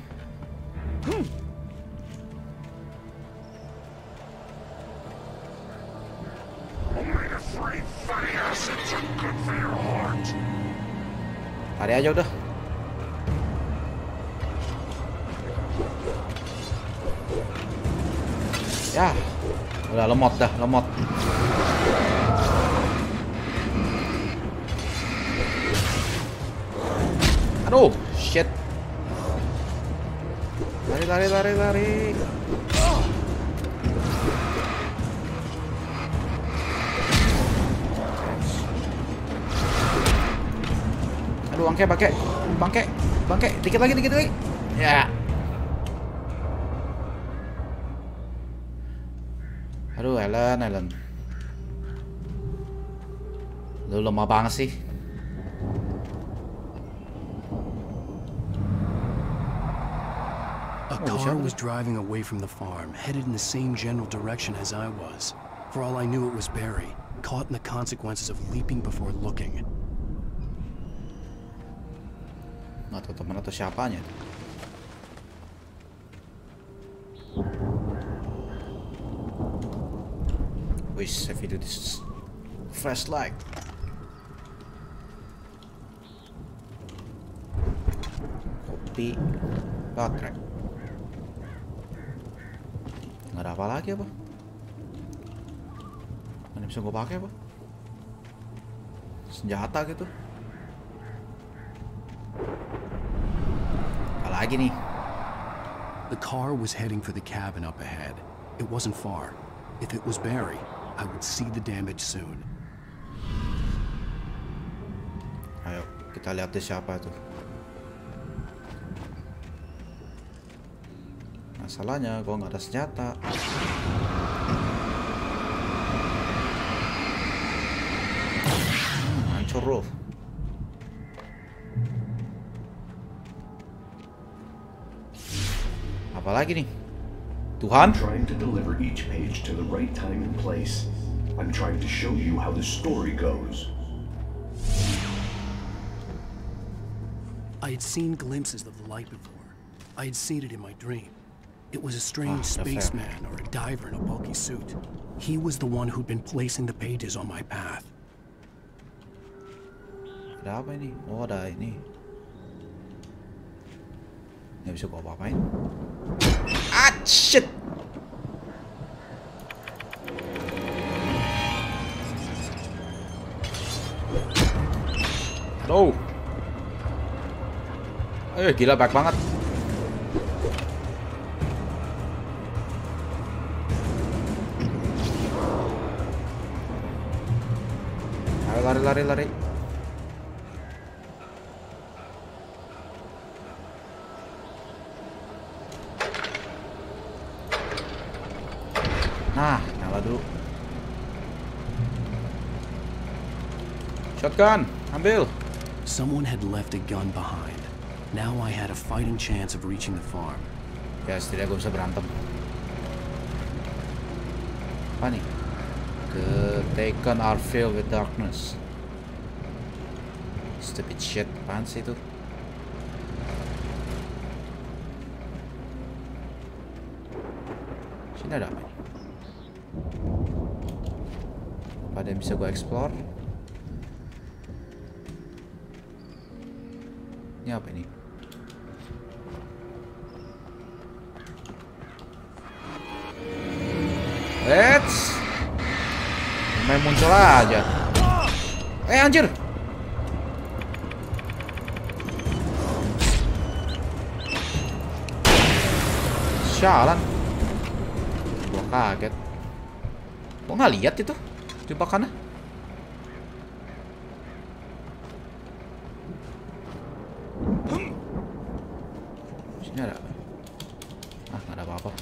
Lari aja udah. Ya, udah lemot dah, lemot. Aduh, shit. Lari. Aduh, bangke. Dikit lagi. Ya. Aduh, Ellen. Lu lemah banget sih. A car was driving away from the farm, headed in the same general direction as I was. For all I knew, it was Barry, caught in the consequences of leaping before looking. Nggak tahu teman atau siapanya. Wish if you do this flashlight. Kopi baterai. Nggak ada apa lagi apa? Mana bisa gue pakai apa? Senjata gitu. Apa lagi nih? The car was heading for the cabin up ahead. It wasn't far. If it was Barry, I would see the damage soon. Ayo, kita lihat deh siapa tuh. Masalahnya gua nggak ada senjata. Hancur loh. Apalagi nih? Tuhan? I'm trying to deliver each page to the right time and place. I'm trying to show you how the story goes. I had seen glimpses of the light before. I had seen it in my dream. It was a strange spaceman or a diver in a bulky suit. He was the one who'd been placing the pages on my path. Ada apa ini? Oh, ada ini. Nggak bisa gua apa-apain. Ah, shit! Aduh. Gila baik banget. Ayo, lari. Nah, nyala dulu. Shotgun, ambil. Someone had left a gun behind. Now I had a fighting chance of reaching the farm. Ya, setidaknya gue bisa berantem. Apa nih? The taken are filled with darkness. Stupid shit, apaan sih itu? Sini ada apa nih? Apa ada yang bisa gue explore? Ini apa ini? Let's main muncul aja. Anjir. Sialan. Gua kaget. Gua nggak lihat itu jebakannya. Sini ada apa? Ah, nggak ada apa-apa.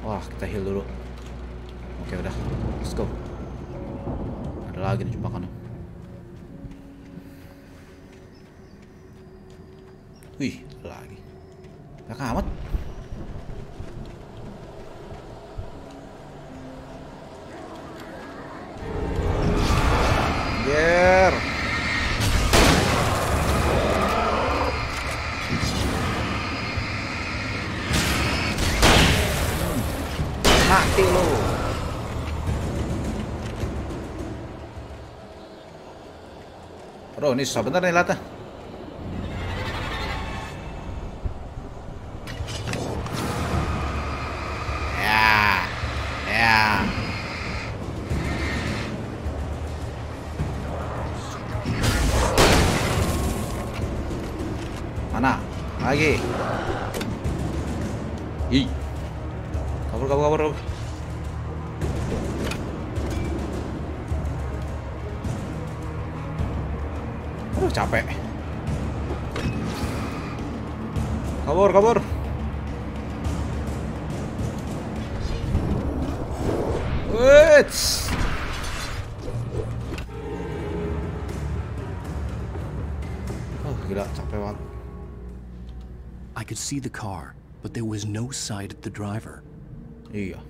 Wah, kita heal dulu. Oke, udah. Let's go. Ada lagi nih jebakannya. Wih, ada lagi. Gak amat. Ger. Bro, ini susah bener nih latah. Ya. Mana? Lagi. Ih. Kabur. Aduh, capek. Kabur. Wits. Oh, gila, capek banget. I could see the car, but there was no sight of the driver. Iya.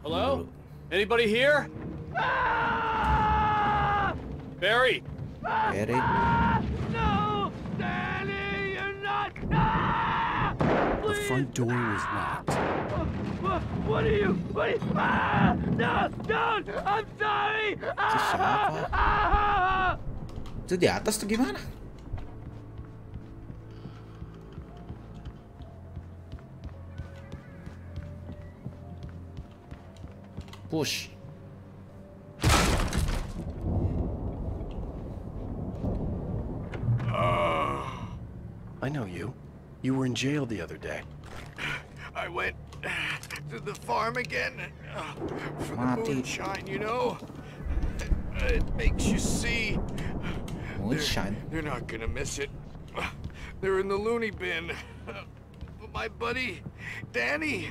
Hello? Anybody here? Barry? Barry? No! Danny, you're not... The front door was locked. What are you... No! Don't! I'm sorry! Itu siapa? Itu di atas tuh gimana? Push. I know you. You were in jail the other day. I went to the farm again for the moonshine, you know? It makes you see. Moonshine? They're not gonna miss it. They're in the loony bin. But my buddy, Danny,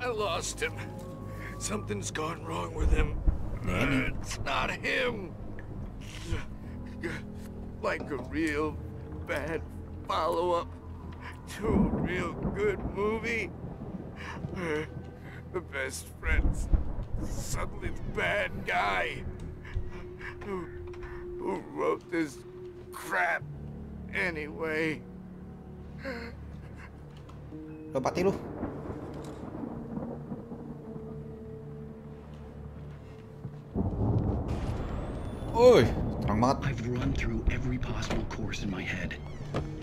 I lost him. Something's gone wrong with him. It's not him. Like a real bad follow-up to a real good movie. The best friend's suddenly the bad guy. Who wrote this crap anyway? Lompat lu. Oi, terang banget. I've run through every possible course in my head.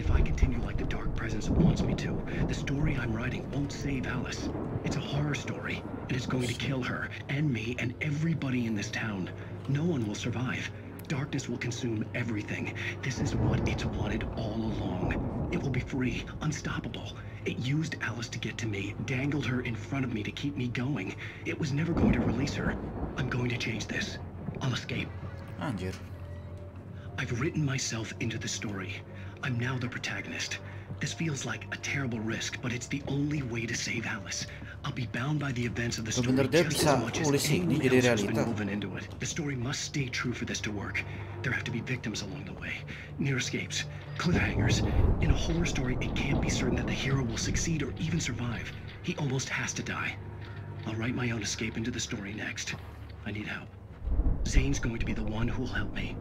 If I continue like the dark presence wants me to, the story I'm writing won't save Alice. It's a horror story, and it's going to kill her, and me, and everybody in this town. No one will survive. Darkness will consume everything. This is what it's wanted all along. It will be free, unstoppable. It used Alice to get to me, dangled her in front of me to keep me going. It was never going to release her. I'm going to change this. I'll escape. Anjir. I've written myself into the story. I'm now the protagonist. This feels like a terrible risk, but it's the only way to save Alice. I'll be bound by the events of the story just as much as anyone else has been woven into it. The story must stay true for this to work. There have to be victims along the way, near escapes, cliffhangers. In a horror story, it can't be certain that the hero will succeed or even survive. He almost has to die. I'll write my own escape into the story next. I need help. Zane's going to be the one who will help me.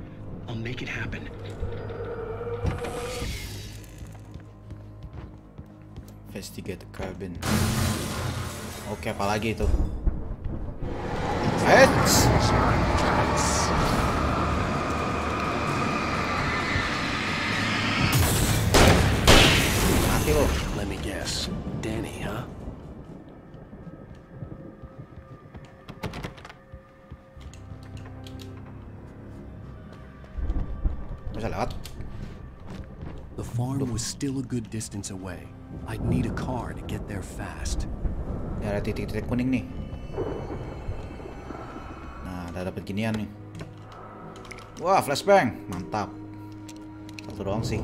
I'll make it happen. Investigate the cabin. Oke, apalagi itu? Heads. Mati lo. Let me guess. Danny, huh? Bisa lewat. The farm was still a good distance away. I'd need a car to get there fast. Ya, ada titik-titik kuning nih. Nah, udah dapet ginian nih. Wah, flashbang, mantap. Satu doang sih.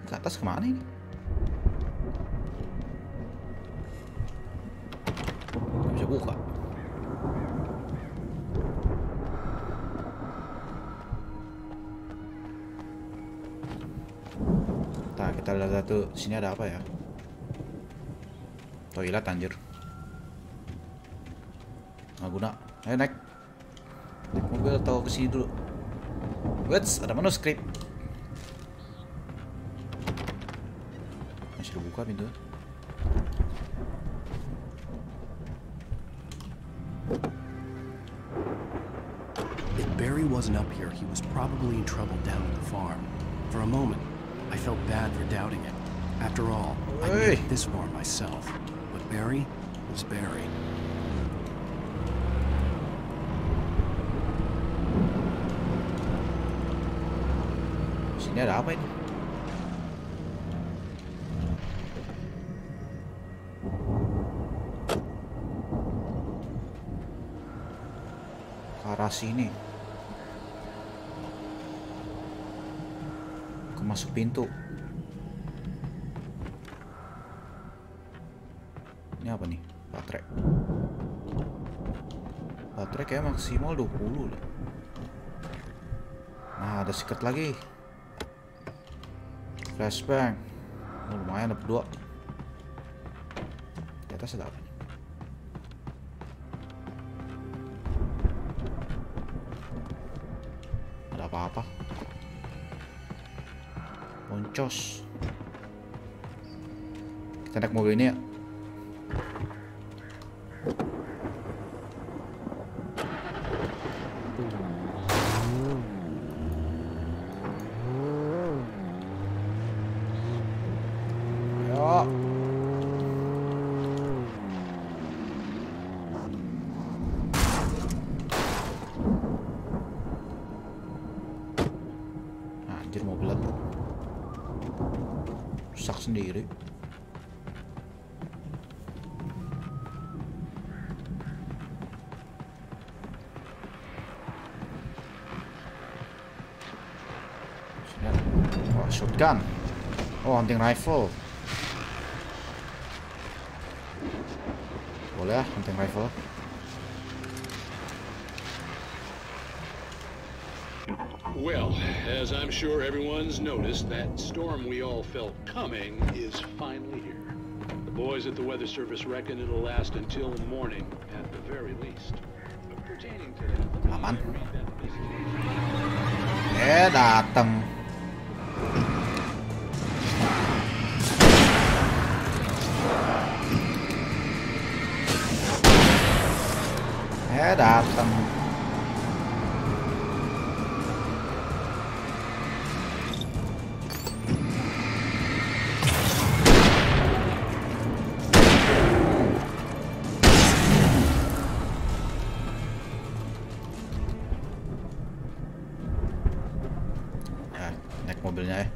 Ke atas kemana ini? Gak bisa buka. Nah, kita lihat satu. Sini ada apa ya? Toilet anjir. Nggak guna. Ayo naik. Naik mobil atau kesini dulu. Wait, ada manuskrip. Masih dibuka pintu. If Barry wasn't up here, he was probably in trouble down at the farm. For a moment, I felt bad for doubting it. After all, I made it this far myself. But Barry was Barry. Sini ada apa ini? Ke arah sini. Masuk pintu. Ini apa nih? Baterai. Baterai kayak maksimal 20 loh. Nah, ada secret lagi. Flashbang. Oh, lumayan dapat 2. Di atas ada apa? Ada apa-apa? Boncos. Kita naik mobil ini ya. Anjir, mobilnya rusak sendiri. Wah, shotgun. Oh, hunting rifle. Boleh, hunting rifle. Well, as I'm sure everyone's noticed, that storm we all felt coming is finally here. The boys at the Weather Service reckon it'll last until morning at the very least. But pertaining to that, aman. Datang. Datang. Naik mobilnya ya.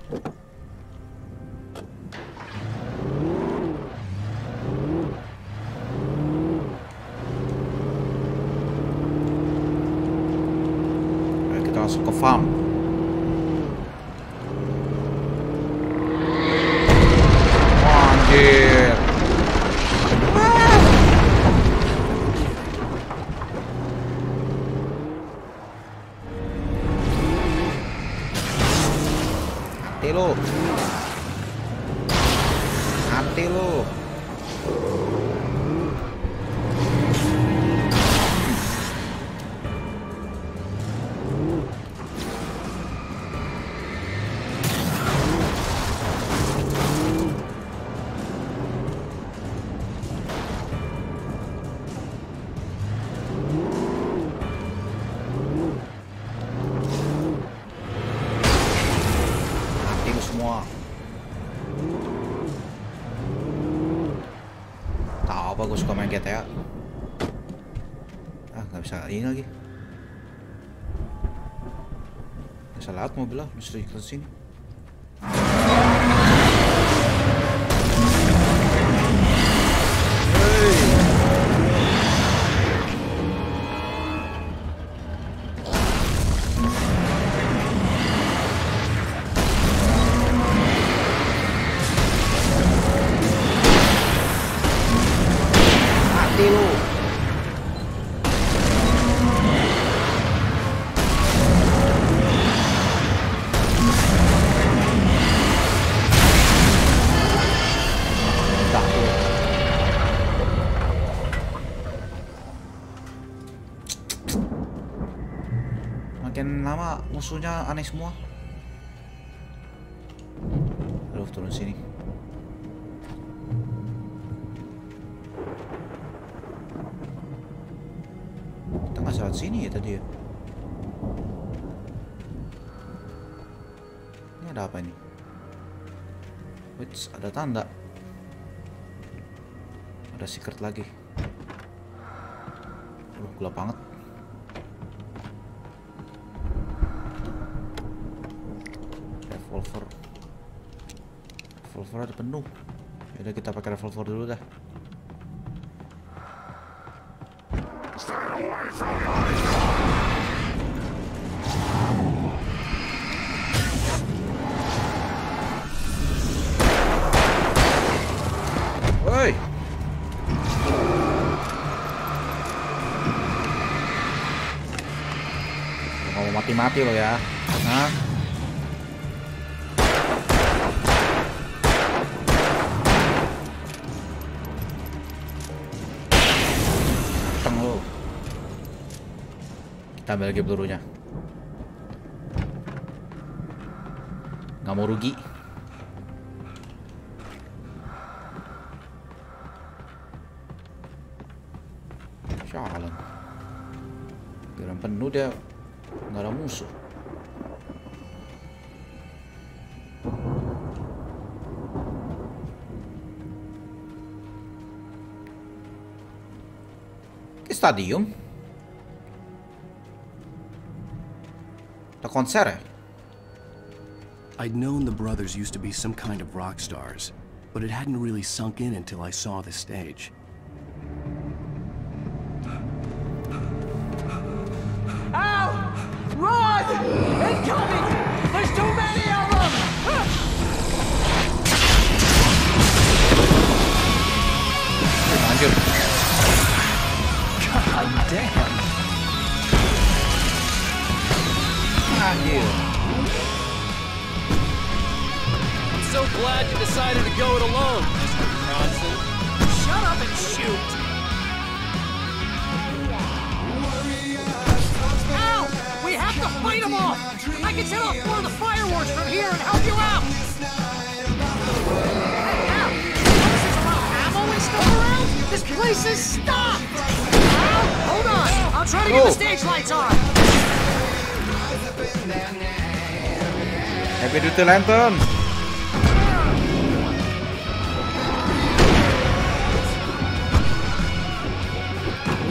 Kita langsung ke farm. Anjir. Mati lu. Mati lu semua. Apa gue suka main GTA. Nggak bisa ini lagi. Bisa lewat mobil lah, bisa ke sini. sama musuhnya aneh semua. Aduh, turun sini. Kita nggak lewat sini ya tadi ya. Ini ada apa ini? Wait, ada tanda. Ada secret lagi. Gelap banget. Revolver ada penuh. Yaudah kita pakai revolver dulu dah. Woi. Mau mati-mati lo ya. Hah? Teng lo. Kita ambil lagi pelurunya. Nggak mau rugi. Jalan. Geram penuh dia. Nggak ada musuh. Ke stadium? Ada konser ya? I'd known the brothers used to be some kind of rock stars, but it hadn't really sunk in until I saw the stage. Ow! Run! Incoming! There's too many of them! Lanjut. God damn! Anjir. I'm so glad you decided to go it alone, Mr. Bronson. Shut up and shoot! Ow! We have to fight them off! I can set off one of the fireworks from here and help you out! Hey, Al! Notice there's a lot of ammo and stuff around? This place is stopped! Al, hold on! I'll try to get the stage lights on! Happy Duty Lantern.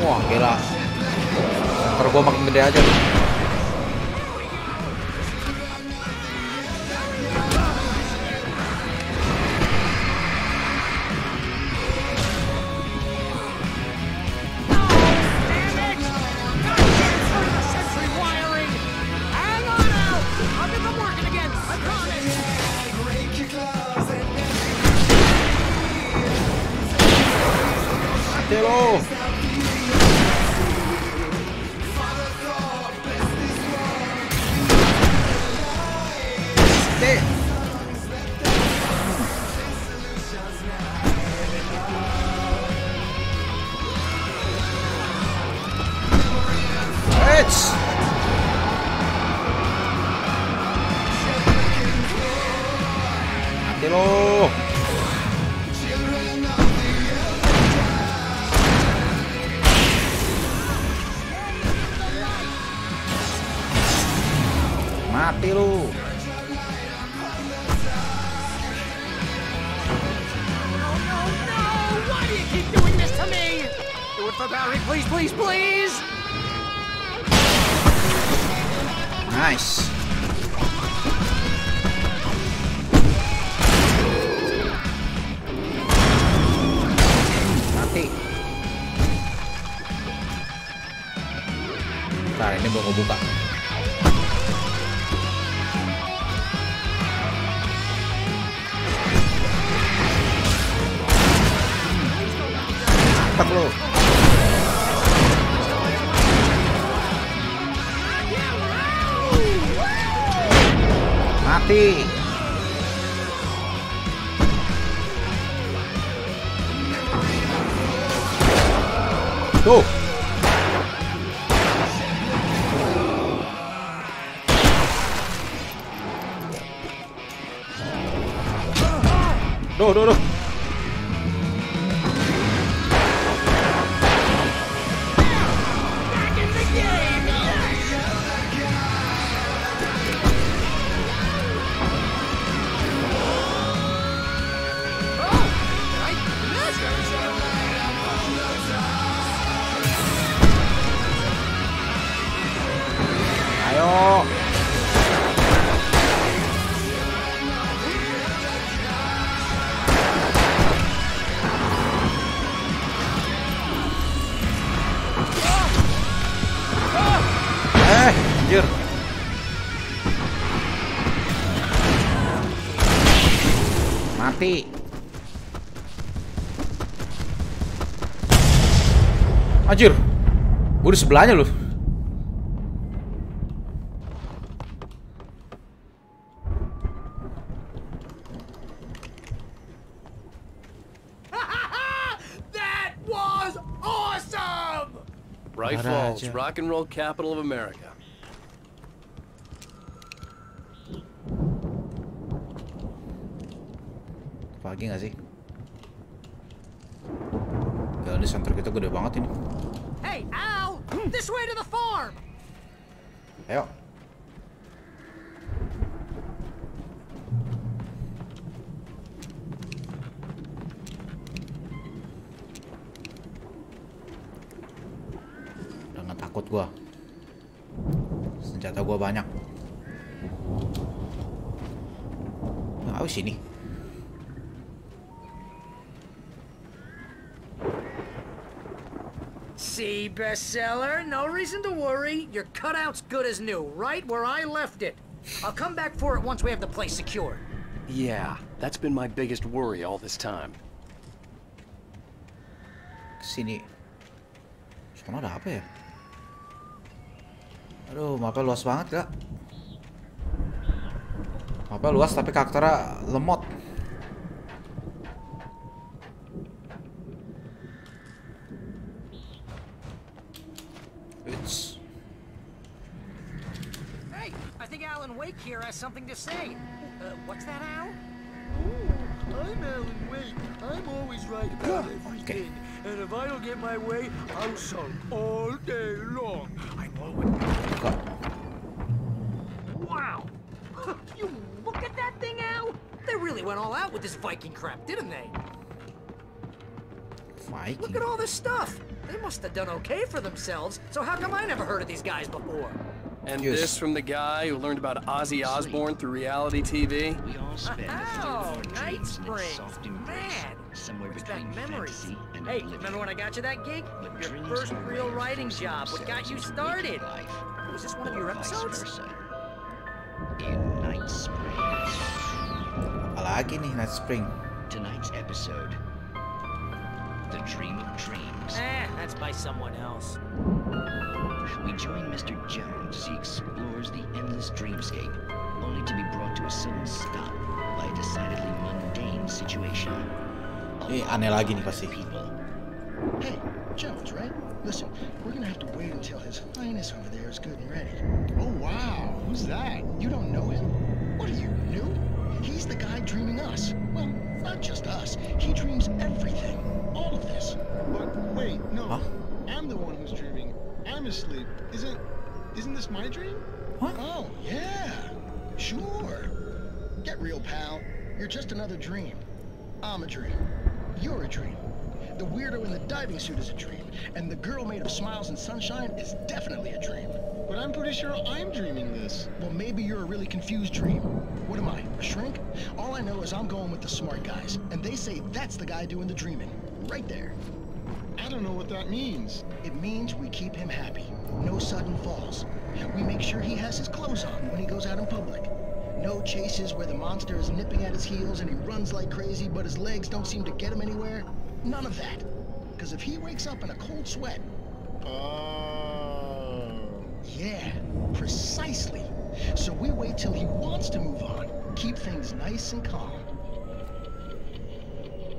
Wah, gila. Ntar gua makin gede aja nih. Hello. Mati lu. Why do you keep doing this to me? Do it for Barry, please, please, please! Nice. Mati. Bentar, ini belum buka. Mantap lo. Mati. Tuh. Duh. Ayo. Anjir. Mati. Anjir. Gue di sebelahnya loh. Bright Falls, rock and roll capital of America. Pagi nggak sih? Jalan di center kita gede banget ini. Hey, Al! This way to the farm! Ayo. Takut gua. Senjata gua banyak. Nah, sini. See, bestseller? No reason to worry. Your cutout's good as new, right where I left it. I'll come back for it once we have the place secured. Yeah, that's been my biggest worry all this time. Sini. Sana ada apa ya? Aduh, mapnya luas banget, Kak. Mapnya luas tapi karakternya lemot. Hey, I think Alan Wake here has something to say. What's that, Al? Ooh, I'm Alan Wake. I'm always right about everything. And if I don't get my way, I'll sulk all day long. I'm always... Wow! You look at that thing, Al! They really went all out with this Viking crap, didn't they? Viking? Look at all this stuff! They must have done okay for themselves, so how come I never heard of these guys before? And this from the guy who learned about Ozzy Osbourne through reality TV? We all spend Oh, Night Springs! Man! Brings back memories. Hey, remember when I got you that gig? Your first real writing job, what got you started? Was this one of your episodes? In Night Springs. Apalagi nih Night Spring? Tonight's episode, The Dream of Dreams. That's by someone else. We join Mr. Jones as he explores the endless dreamscape, only to be brought to a sudden stop by a decidedly mundane situation. Ini aneh lagi nih pasti. Hey, Jones, right? Listen, we're gonna have to wait until his highness over there is good and ready. Oh, wow. Who's that? You don't know him? What are you, new? He's the guy dreaming us. Well, not just us. He dreams everything. All of this. But wait, no. Huh? I'm the one who's dreaming. I'm asleep. Isn't this my dream? What? Oh, yeah. Sure. Get real, pal. You're just another dream. I'm a dream. You're a dream. The weirdo in the diving suit is a dream. And the girl made of smiles and sunshine is definitely a dream. But I'm pretty sure I'm dreaming this. Well, maybe you're a really confused dream. What am I, a shrink? All I know is I'm going with the smart guys. And they say that's the guy doing the dreaming. Right there. I don't know what that means. It means we keep him happy. No sudden falls. We make sure he has his clothes on when he goes out in public. No chases where the monster is nipping at his heels and he runs like crazy, but his legs don't seem to get him anywhere. None of that. Because if he wakes up in a cold sweat... Yeah, precisely. So we wait till he wants to move on. Keep things nice and calm.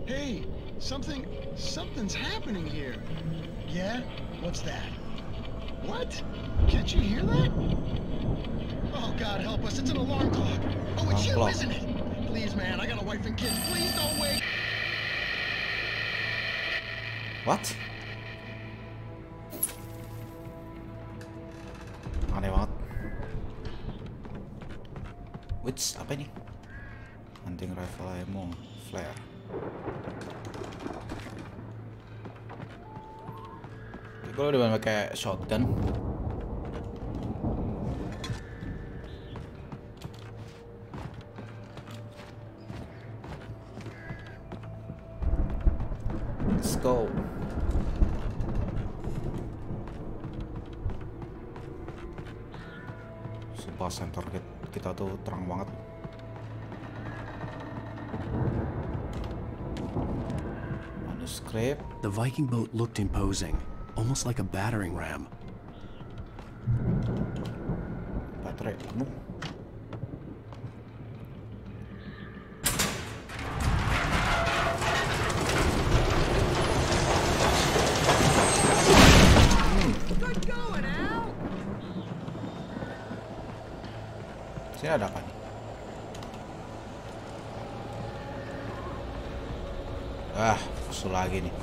Hey, something's happening here. Yeah? What's that? What? Can't you hear that? Oh, God help us, it's an alarm clock. Oh, it's you, isn't it? Please, man, I gotta wife and kids. Please don't wait. What? Aneh banget. Which apa ini? Hunting rifle ammo, flare. Gue udah pakai shotgun. Let's go. Sumpah center kita tuh terang banget. Manuscript. The Viking boat looked imposing, almost like a battering ram. Baterai penuh. Sini ada apa nih? Musuh lagi nih.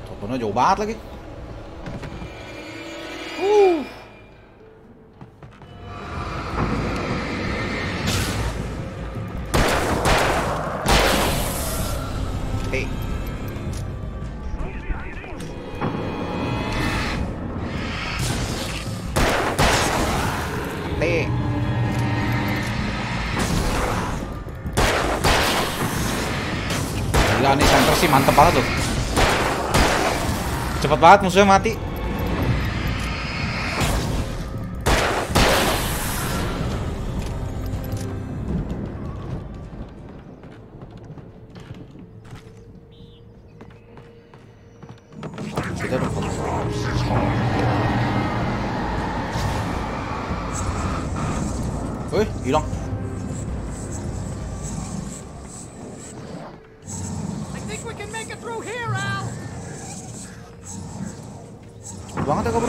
Tokonya jauh banget lagi. Hey. Gila nih, center sih mantep banget tuh. Cepet banget musuhnya mati. Kita udah fokus. Wih, hilang. Banget ya, bro.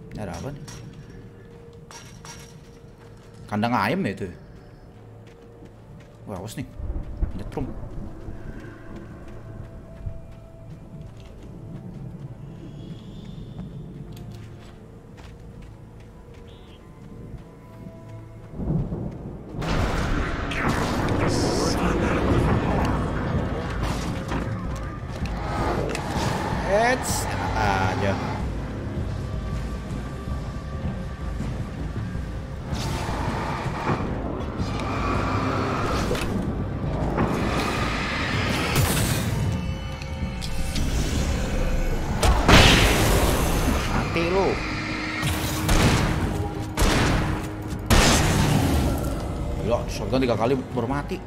Ini ada apa nih? Kandang ayam ya itu. Wah, awas nih. Nyetrum. Enak aja. Mati lu. Gila, shotgun 3 kali baru mati.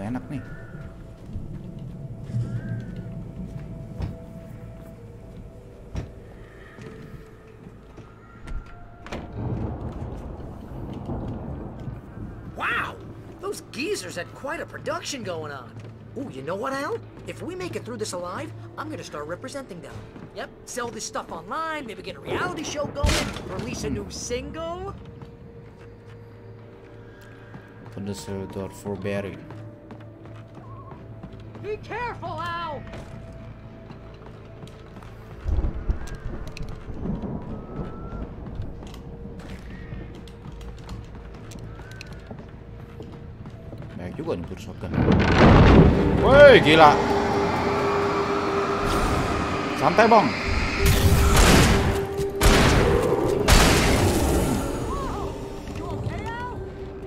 Enak nih. Wow, those geezers had quite a production going on. Ooh, you know what, Al? If we make it through this alive, I'm gonna start representing them. Yep, sell this stuff online, maybe get a reality show going, release a new single. Open the door for Barry. Be careful, Al! Banyak juga nih shotgun. Woi, gila. Santai, Bang.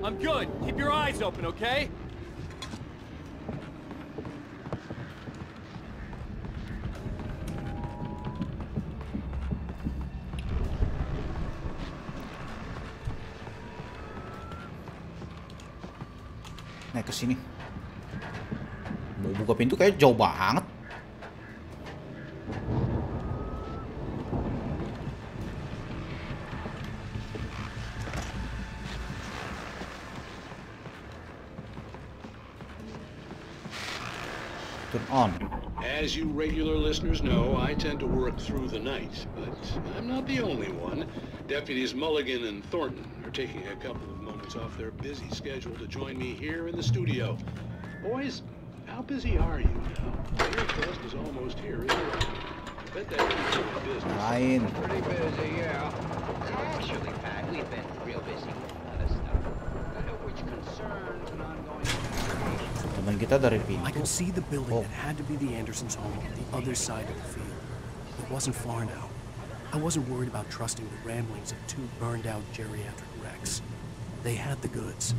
I'm good. Keep your eyes open, okay? ke sini. Mau buka pintu kayak jauh banget. Turn on. As you regular listeners know, I tend to work through the night, but I'm not the only one. Deputies Mulligan and Thornton are taking a couple of moments off their busy schedule to join me here in the studio. Boys, how busy are you now? Your test is almost here, isn't it? I bet that keeps you in business. Lain. Pretty busy, yeah. Actually, Pat, we've been real busy with a lot of stuff, which concerns an ongoing investigation. Teman kita dari pintu. I could see the building that had to be the Andersons' home on the other side of the field. It wasn't far now. I wasn't worried about trusting the ramblings of two burned-out geriatric wrecks. They had the goods.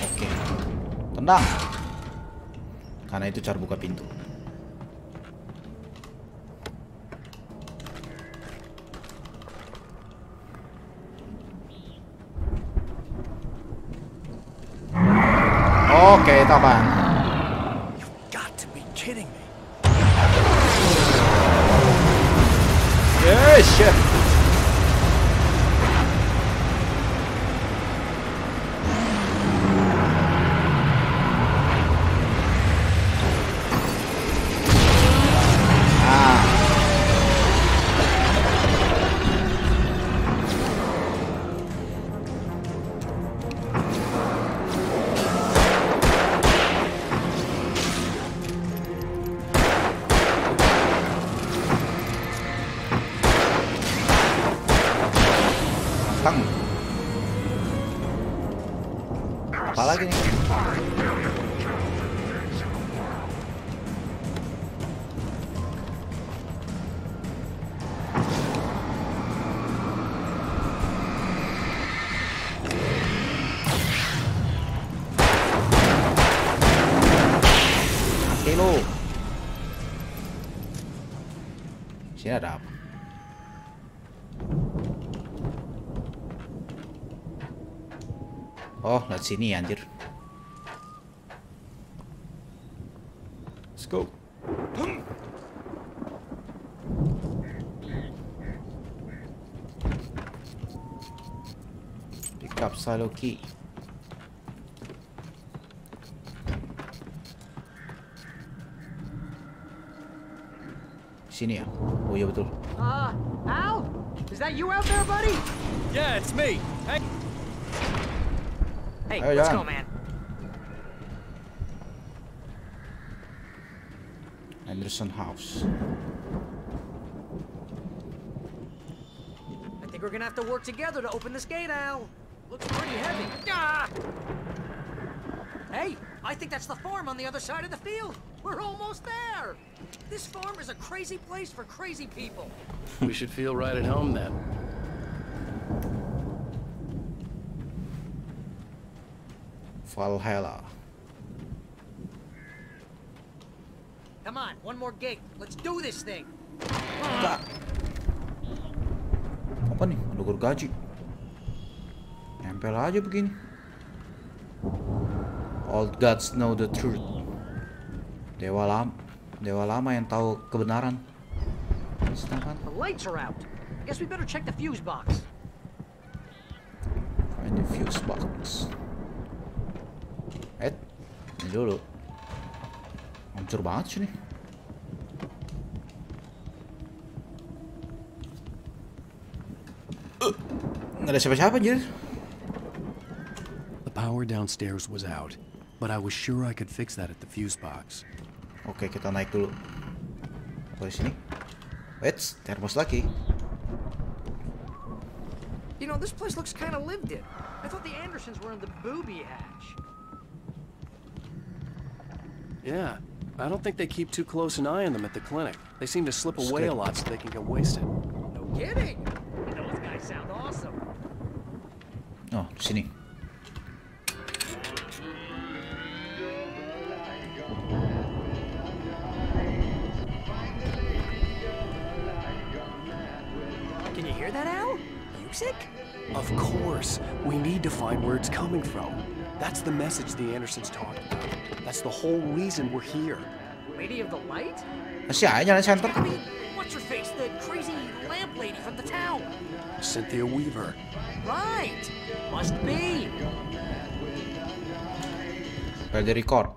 Oke. Tenang. Karena itu cara buka pintu. Oke, taban. You've got to be kidding me. Yes, shit. Apa lagi nih? Mati lu. Sini ada apa? Oh, lihat sini anjir. Let's go. Pick up silo key. Sini ya. Oh iya betul. Al? Is that you out there, buddy? Yeah, it's me. Hey. Hey, Ayo, let's jalan. go, man. Anderson House. I think we're gonna have to work together to open this gate, Al. Looks pretty heavy. Ah! Hey, I think that's the farm on the other side of the field. We're almost there. This farm is a crazy place for crazy people. We should feel right at home then. Valhalla. Come on, one more gate. Let's do this thing. Apa nih? Ada gergaji. Nempel aja begini. Old gods know the truth. Dewa lama yang tahu kebenaran. Sedangkan The lights are out. Guess we better check the fuse box. find the fuse box. Ini dulu. Hancur banget sini. Nggak ada siapa-siapa anjir. The power downstairs was out, but I was sure I could fix that at the fuse box. Oke, kita naik dulu. Apa di sini? Wait, termos lagi. You know, this place looks kind of lived in. I thought the Andersons were in the booby hatch. Yeah, I don't think they keep too close an eye on them at the clinic. They seem to slip away a lot so they can get wasted. No kidding. Those guys sound awesome. Oh, di sini. Can you hear that, Al? Music? Of course. We need to find where it's coming from. That's the message the Andersons talked about. That's the whole reason we're here. Lady of the Light? Masih aja jalan center. I mean, what's her face? The crazy lamp lady from the town. Cynthia Weaver. Right. Must be. Well, the record.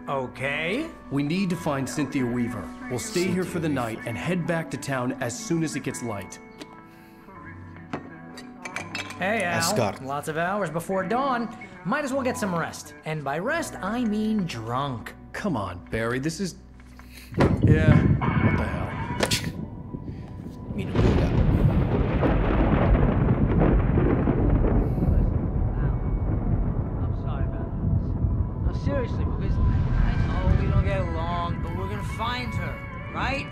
Okay. We need to find Cynthia Weaver. We'll stay here for the night and head back to town as soon as it gets light. Hey, Al. Asgard. Lots of hours before dawn. Might as well get some rest. And by rest, I mean drunk. Come on, Barry. This is... Yeah, what the hell? Minum juga. I'm sorry about this. No, seriously, because I know we don't get along, but we're gonna find her, right?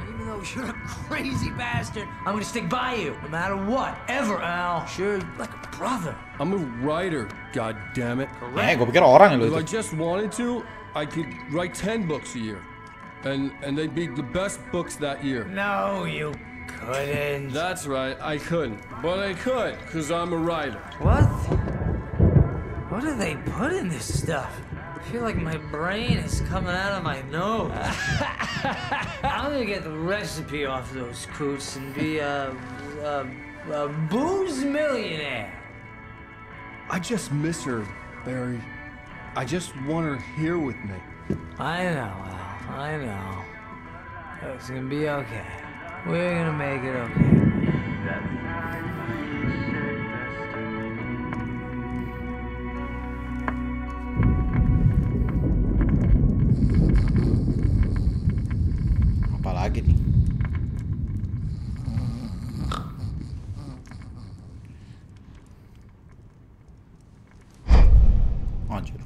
Even though you're a crazy bastard, I'm gonna stick by you, no matter what, ever, Al. Sure, like a brother. I'm a writer, goddammit. Gue pikir orang If lu I itu. just wanted to, I could write 10 books a year. And they'd be the best books that year. No, you couldn't. That's right, I couldn't. But I could, because I'm a writer. What? What do they put in this stuff? I feel like my brain is coming out of my nose. I'm gonna get the recipe off those coots and be a booze millionaire. I just miss her, Barry. I just want her here with me. I know, Al. I know. It's gonna be okay. We're gonna make it okay. Apa lagi nih? Anjir.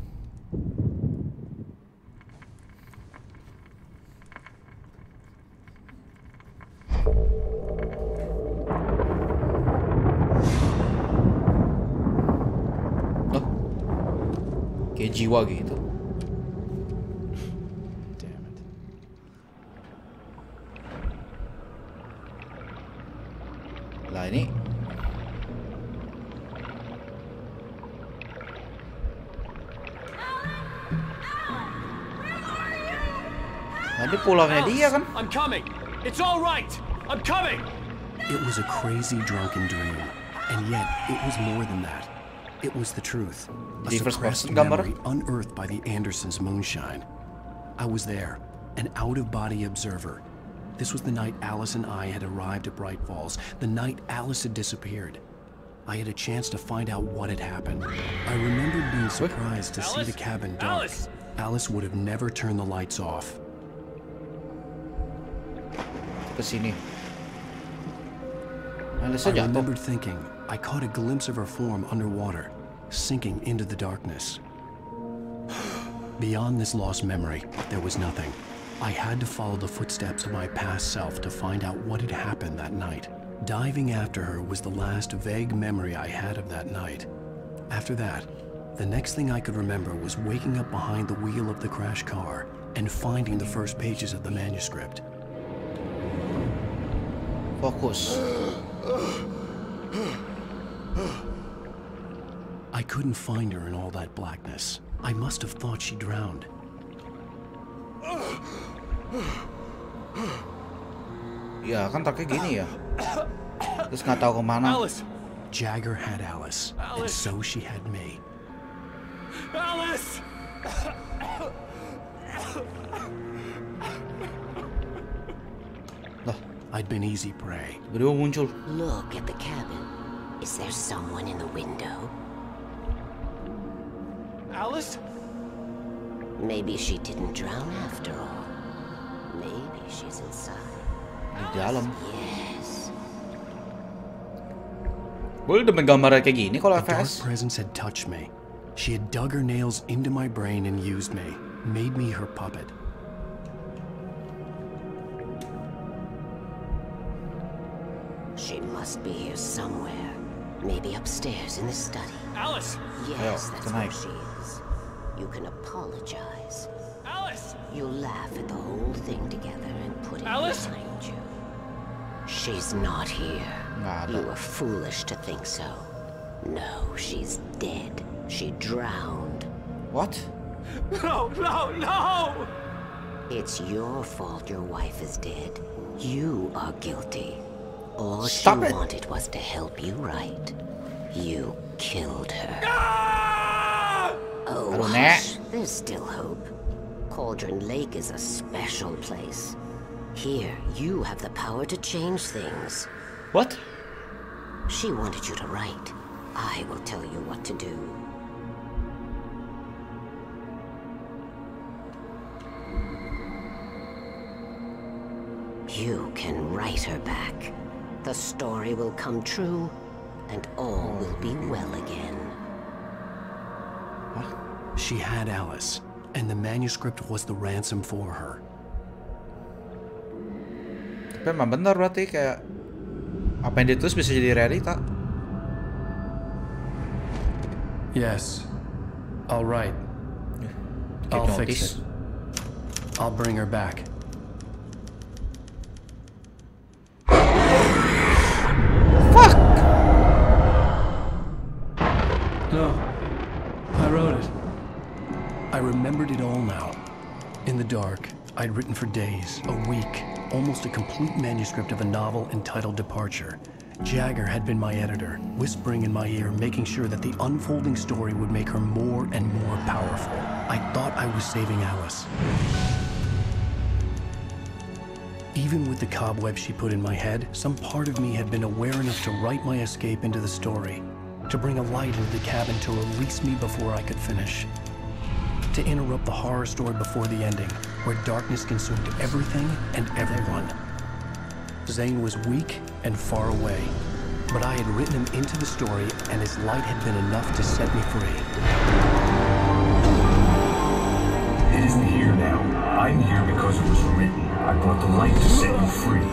Loh, kayak jiwa gitu. Damn it. Lah ini Tadi pulangnya dia kan? I'm coming. It's all right. I'm coming. It was a crazy drunken dream, and yet it was more than that. It was the truth. A Di first suppressed person gambar? memory unearthed by the Andersons' moonshine. I was there, an out-of-body observer. This was the night Alice and I had arrived at Bright Falls, the night Alice had disappeared. I had a chance to find out what had happened. I remembered being surprised to see the cabin dark. Alice would have never turned the lights off. Ke sini. Alice I jatuh. remembered thinking I caught a glimpse of her form underwater, sinking into the darkness. Beyond this lost memory, there was nothing. I had to follow the footsteps of my past self to find out what had happened that night. Diving after her was the last vague memory I had of that night. After that, the next thing I could remember was waking up behind the wheel of the crashed car and finding the first pages of the manuscript. Fokus. I couldn't find her in all that blackness. I must have thought she drowned. Ya kan truknya gini ya. Terus nggak tahu kemana. Alice! Jagger had Alice, and so she had me. Alice! I'd been easy prey. Berdua muncul. Look at the cabin. Is there someone in the window? Alice? Maybe she didn't drown after all. Maybe she's inside. Di dalam. Yes. Gue udah gambarnya kayak gini kalau The dark FS. presence had touched me. She had dug her nails into my brain and used me, made me her puppet. She must be here somewhere. Maybe upstairs in the study. Alice! Yes, that's where she is. You can apologize. Alice! You'll laugh at the whole thing together and put it behind you. She's not here. You were foolish to think so. No, she's dead. She drowned. What? No, no, no! It's your fault your wife is dead. You are guilty. All she wanted was to help you right. You killed her. Oh, hush. There's still hope. Cauldron Lake is a special place. Here, you have the power to change things. What? She wanted you to write. I will tell you what to do. You can write her back. The story will come true, and all will be well again. She had Alice, and the manuscript was the ransom for her. Tapi emang bener berarti kayak apa yang ditulis bisa jadi realita. Yes, I'll write. I'll fix it. I'll bring her back. Fuck! No, I wrote it. I remembered it all now. In the dark, I'd written for days, a week, almost a complete manuscript of a novel entitled Departure. Jagger had been my editor, whispering in my ear, making sure that the unfolding story would make her more and more powerful. I thought I was saving Alice. Even with the cobweb she put in my head, some part of me had been aware enough to write my escape into the story, to bring a light into the cabin to release me before I could finish, to interrupt the horror story before the ending, where darkness consumed everything and everyone. Zane was weak and far away, but I had written him into the story, and his light had been enough to set me free. It isn't here now. I'm here because it was written. I brought the light to set you free.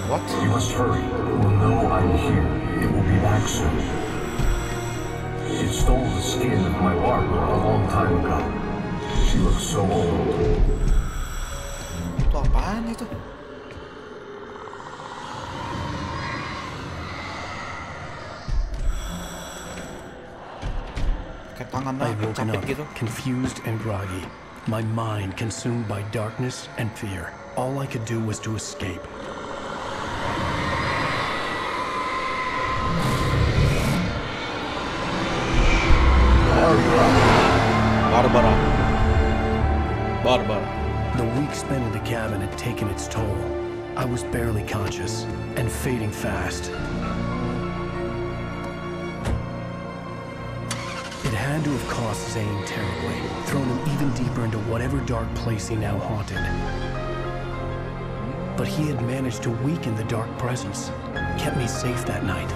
What? You must hurry. It will know I'm here. It will be back soon. It stole the skin of my Barbara a long time ago. She looks so old. Itu apaan itu? I woken up, confused and groggy. My mind consumed by darkness and fear. All I could do was to escape. Barbara. The week spent in the cabin had taken its toll. I was barely conscious and fading fast. It had to have cost Zane terribly, thrown him even deeper into whatever dark place he now haunted. But he had managed to weaken the dark presence, kept me safe that night.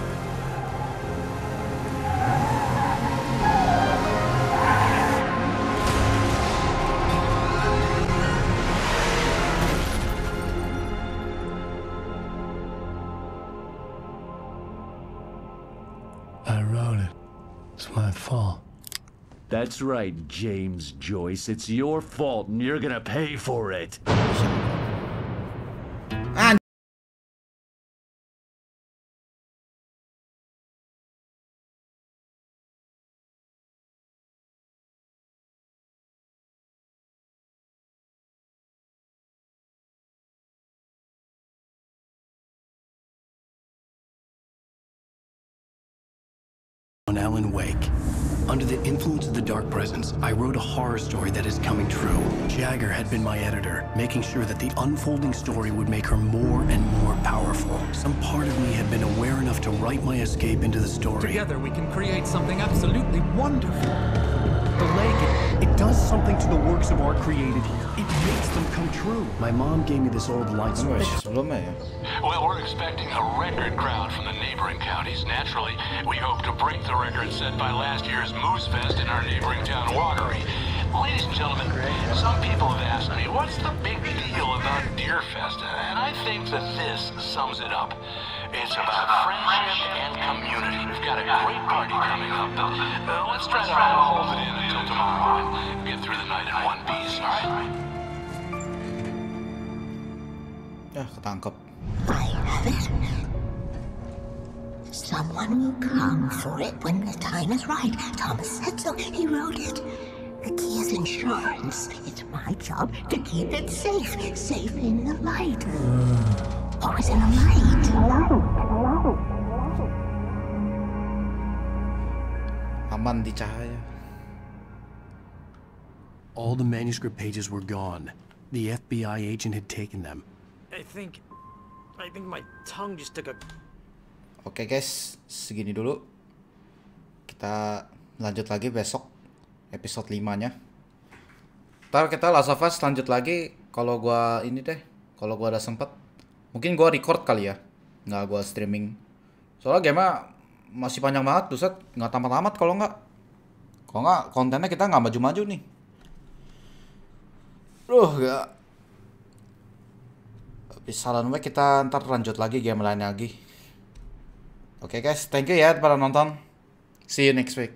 I wrote it. It's my fault. That's right, James Joyce. It's your fault, and you're gonna pay for it. On Alan Wake. Under the influence of the dark presence, I wrote a horror story that is coming true. Jagger had been my editor, making sure that the unfolding story would make her more and more powerful. Some part of me had been aware enough to write my escape into the story. Together we can create something absolutely wonderful. The lake, it does something to the works of art created here. It makes them come true. My mom gave me this old light switch. Well, we're expecting a record crowd from the neighboring counties. Naturally, we hope to break the record set by last year's Moose Fest in our neighboring town, Watery. Ladies and gentlemen, some people have asked me, what's the big deal about Deer Fest? And I think that this sums it up. It's about friendship and community. We've got a great party coming up. Let's try to hold it in until tomorrow and get through the night in one piece, all right? Ketangkep. I have it. Someone will come for it when the time is right. Thomas said so. He wrote it. The key is insurance. It's my job to keep it safe. Safe in the light. Always in the light. Aman di cahaya. All the manuscript pages were gone. The FBI agent had taken them. I think my tongue just took a... Oke guys, segini dulu. Kita lanjut lagi besok episode 5-nya. Ntar kita Last of Us lanjut lagi kalau gua ini deh, kalau gua ada sempet. Mungkin gua record kali ya, nggak gua streaming. Soalnya game masih panjang banget, buset, nggak tamat-tamat kalau nggak kontennya kita nggak maju-maju nih. Ya. Saran we kita ntar lanjut lagi game lain lagi. Oke guys, thank you ya para nonton. See you next week.